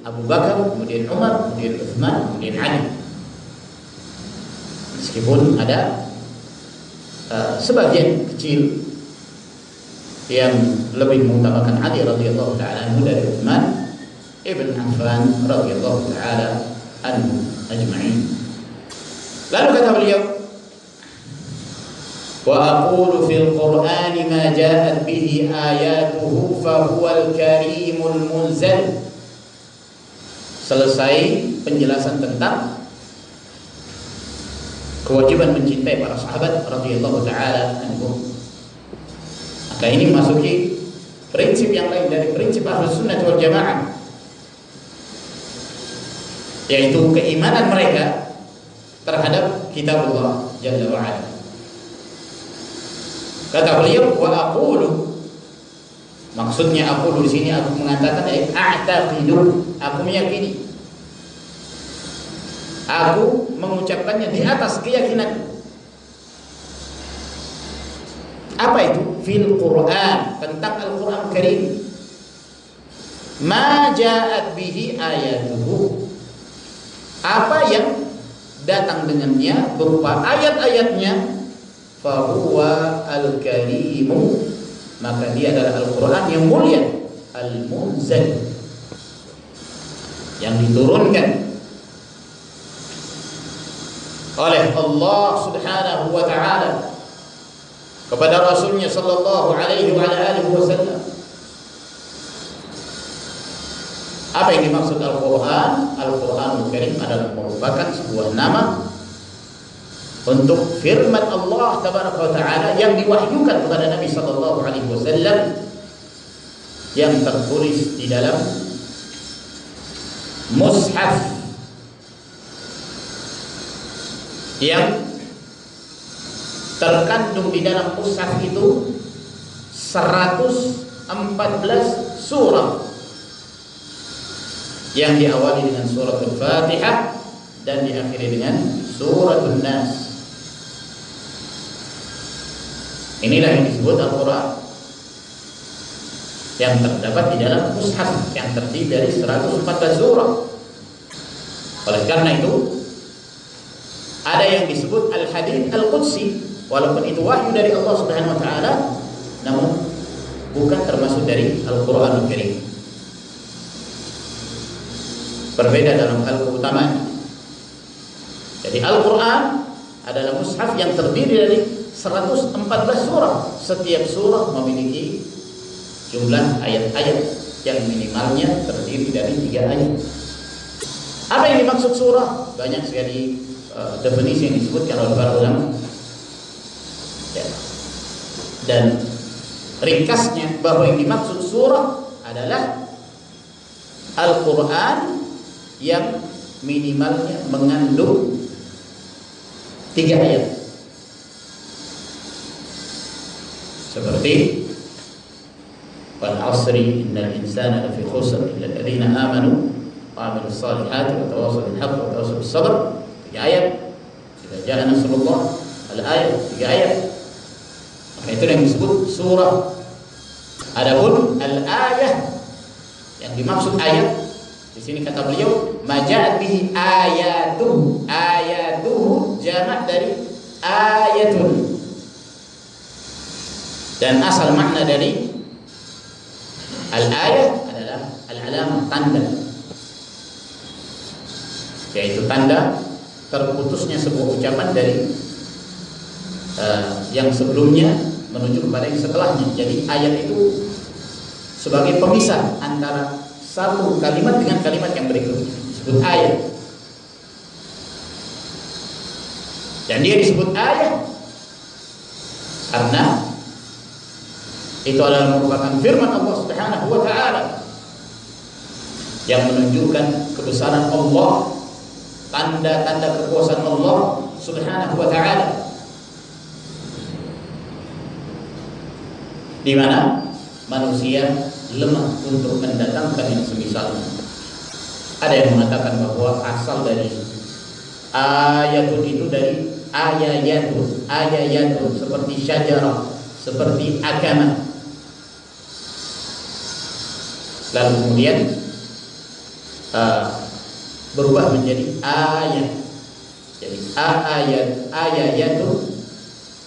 Abu Bakar, kemudian Umar, kemudian Utsman, kemudian Ali. Meskipun ada sebagian kecil yang lebih mengutamakan Ali radhiyallahu taala anhu dari Utsman ibn Affan radhiyallahu taala anhu ajma'in. Lalu kata beliau, "Wa aqulu fil Qur'ani ma ja'at bihi ayatuhu fa huwal karimul munzal." Selesai penjelasan tentang kewajiban mencintai para sahabat radhiyallahu taala anhum. Maka ini memasuki prinsip yang lain dari prinsip Ahlus Sunnah wal Jamaah, yaitu keimanan mereka terhadap kitabullah Jalla wa Ala. Kata beliau, "Wa aqulu," maksudnya aqulu di sini aku mengatakan a'taqidu, aku meyakini, aku mengucapkannya di atas keyakinan. Apa itu? Fil Quran, tentang Al-Quran Karim. Ma ja'at bihi ayatuhu, apa yang datang dengannya berupa ayat-ayatnya. Fahuwa al-karimu, maka dia adalah Al-Quran yang mulia. Al-munzal, yang diturunkan oleh Allah Subhanahu wa ta'ala kepada Rasulnya sallallahu alaihi wa alihi wasallam. Apa yang dimaksud Al-Quran? Al-Quranul Karim adalah merupakan sebuah nama untuk firman Allah tabaraka wa ta'ala yang diwahyukan kepada Nabi sallallahu alaihi wasallam, yang tertulis di dalam mushaf yang terkandung di dalam mushaf itu 114 surah yang diawali dengan surah Al-Fatihah dan diakhiri dengan surah An-Nas. Inilah yang disebut Al-Quran yang terdapat di dalam mushaf yang terdiri dari 114 surah. Oleh karena itu ada yang disebut Al-Hadits Al-Qudsi, walaupun itu wahyu dari Allah Subhanahu wa taala, namun bukan termasuk dari Al-Qur'anul Karim. Berbeda dalam hal keutamaan. Jadi Al-Qur'an adalah mushaf yang terdiri dari 114 surah. Setiap surah memiliki jumlah ayat-ayat yang minimalnya terdiri dari 3 ayat. Apa yang dimaksud surah? Banyak sekali definisi yang disebutkan oleh para ulama. Ya. Dan ringkasnya bahwa yang dimaksud surah adalah Al-Quran yang minimalnya mengandung 3 ayat. Seperti wal 'asri innal insana lafi khusr illa alladziina aamanu wa 'amilus shalihati wa tawassaw bil haqqi wa tawassaw bis sabr. 3 ayat. Idza jaa nasrullah, al-ayat 3 ayat. Maka itu yang disebut surah. Adapun al-ayah yang dimaksud ayat di sini kata beliau maja'at bihi ayatuhu. Ayatuhu jamak dari ayatun. Dan asal makna dari al-ayah adalah al-alamah, tanda, yaitu tanda terputusnya sebuah ucapan dari yang sebelumnya menuju kepada yang setelahnya. Jadi ayat itu sebagai pemisah antara satu kalimat dengan kalimat yang berikutnya, disebut ayat. Dan dia disebut ayat karena itu adalah merupakan firman Allah Subhanahu wa taala yang menunjukkan kebesaran Allah, tanda-tanda kekuasaan Allah Subhanahu wa taala, di mana manusia lemah untuk mendatangkan yang semisalnya. Ada yang mengatakan bahwa asal dari ayatun itu dari ayayatun seperti syajarah, seperti agama. Lalu kemudian berubah menjadi ayat. Jadi ayayatun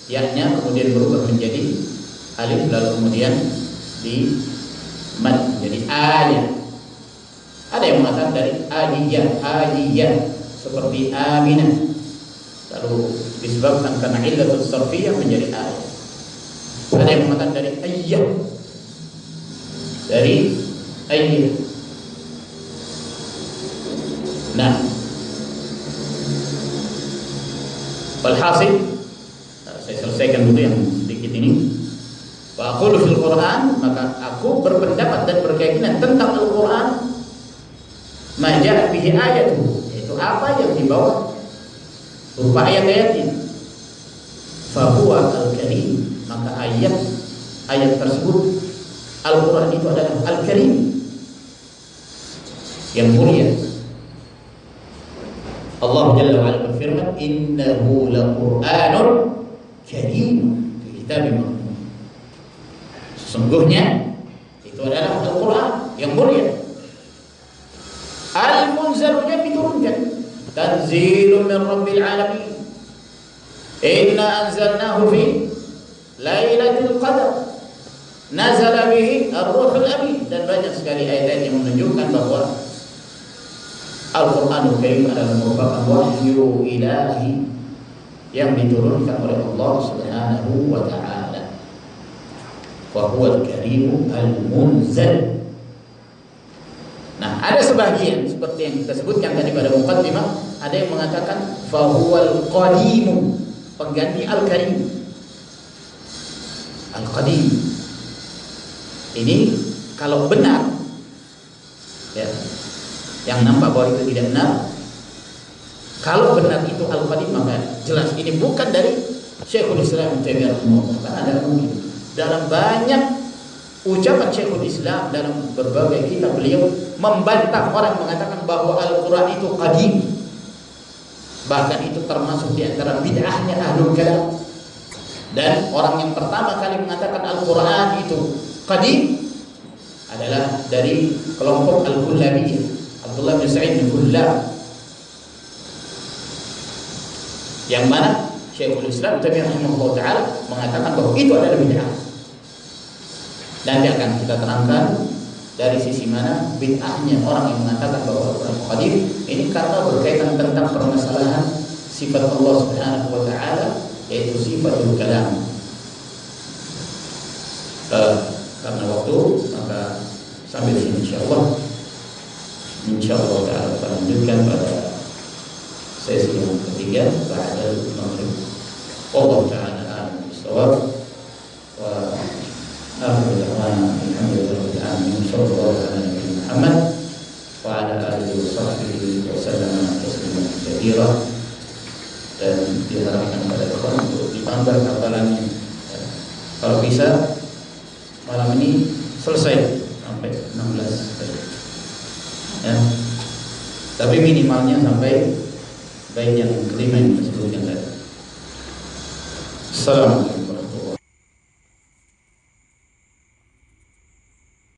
yaknya kemudian berubah menjadi alif, lalu kemudian di mad menjadi ayat. Ada yang mengatakan dari adiyah seperti aminah, lalu disebabkan karena illatul sarfiyah menjadi ayat. Ada yang mengatakan dari ayyah, dari ayyah. Nah, walhasil saya selesaikan dulu yang sedikit ini. Wa aqulu fil Quran, maka aku berpendapat dan berkeyakinan tentang Al-Quran ma ja'a bihi ayatuhu, yaitu apa yang dibawa berupa ayat-ayatnya. Fa huwa al-karim, maka ayat tersebut Al-Quran itu adalah Al-Karim, yang mulia. Allah Jalla wa Ala berfirman, innahu laqur'anun karim fi kitabim maknun. Sesungguhnya itu adalah Al-Quran yang mulia. Al-munzal yang diturunkan, tanzilun min rabbil alamin, inna anzalnahu fi lailatul qadar, nazala bihi ar-ruhul amin. Dan banyak sekali ayat-ayat yang menunjukkan bahwa Al-Quranul Karim adalah merupakan wahyu ilahi yang diturunkan oleh Allah Subhanahu wa ta'ala. Wa huwal karimu al-munzal. Nah, ada sebagian seperti yang kita sebutkan tadi pada muqaddimah, ada yang mengatakan fa huwal qadimu, pengganti al-karim. Al-qadim ini kalau benar, ya, yang nampak bahwa itu tidak benar. Kalau benar itu al-qadim, maka jelas ini bukan dari Syekhul Islam Ibnu Taimiyah, karena ada mungkin dalam banyak ucapan Syekhul Islam dalam berbagai kitab beliau membantah orang mengatakan bahwa Al-Quran itu qadim. Bahkan itu termasuk di antara bid'ahnya Ahlul Kalam. Dan orang yang pertama kali mengatakan Al-Quran itu qadim adalah dari kelompok Al-Kullabiyah, Abdullah bin Sa'id bin Kullab, yang mana Syekhul Islam Taimiyah rahimahullah ta'ala mengatakan bahwa itu adalah bid'ah. Nanti akan kita terangkan dari sisi mana bid'ahnya orang yang mengatakan bahwa Al-Quran qadim ini, karena berkaitan tentang permasalahan sifat Allah Subhanahu wa ta'ala, yaitu sifatul kalam. Karena waktu, maka sambil sini insyaallah ta'ala kita lanjutkan pada sesi yang ketiga ba'da maghrib. Allah ta'ala a'lam bis-shawab. Wa akhiru da'wana alhamdulillahi rabbil alamin. Sallallahu ala nabiyyina Muhammad wa ala alihi wa sahbihi wa sallama tasliman katsira. Dan diharapkan pada ikhwan untuk ditambah hafalannya. Kalau bisa malam ini selesai sampai 16 ya. Tapi minimalnya sampai bait yang kelima yang disebutkan tadi. Assalamualaikum.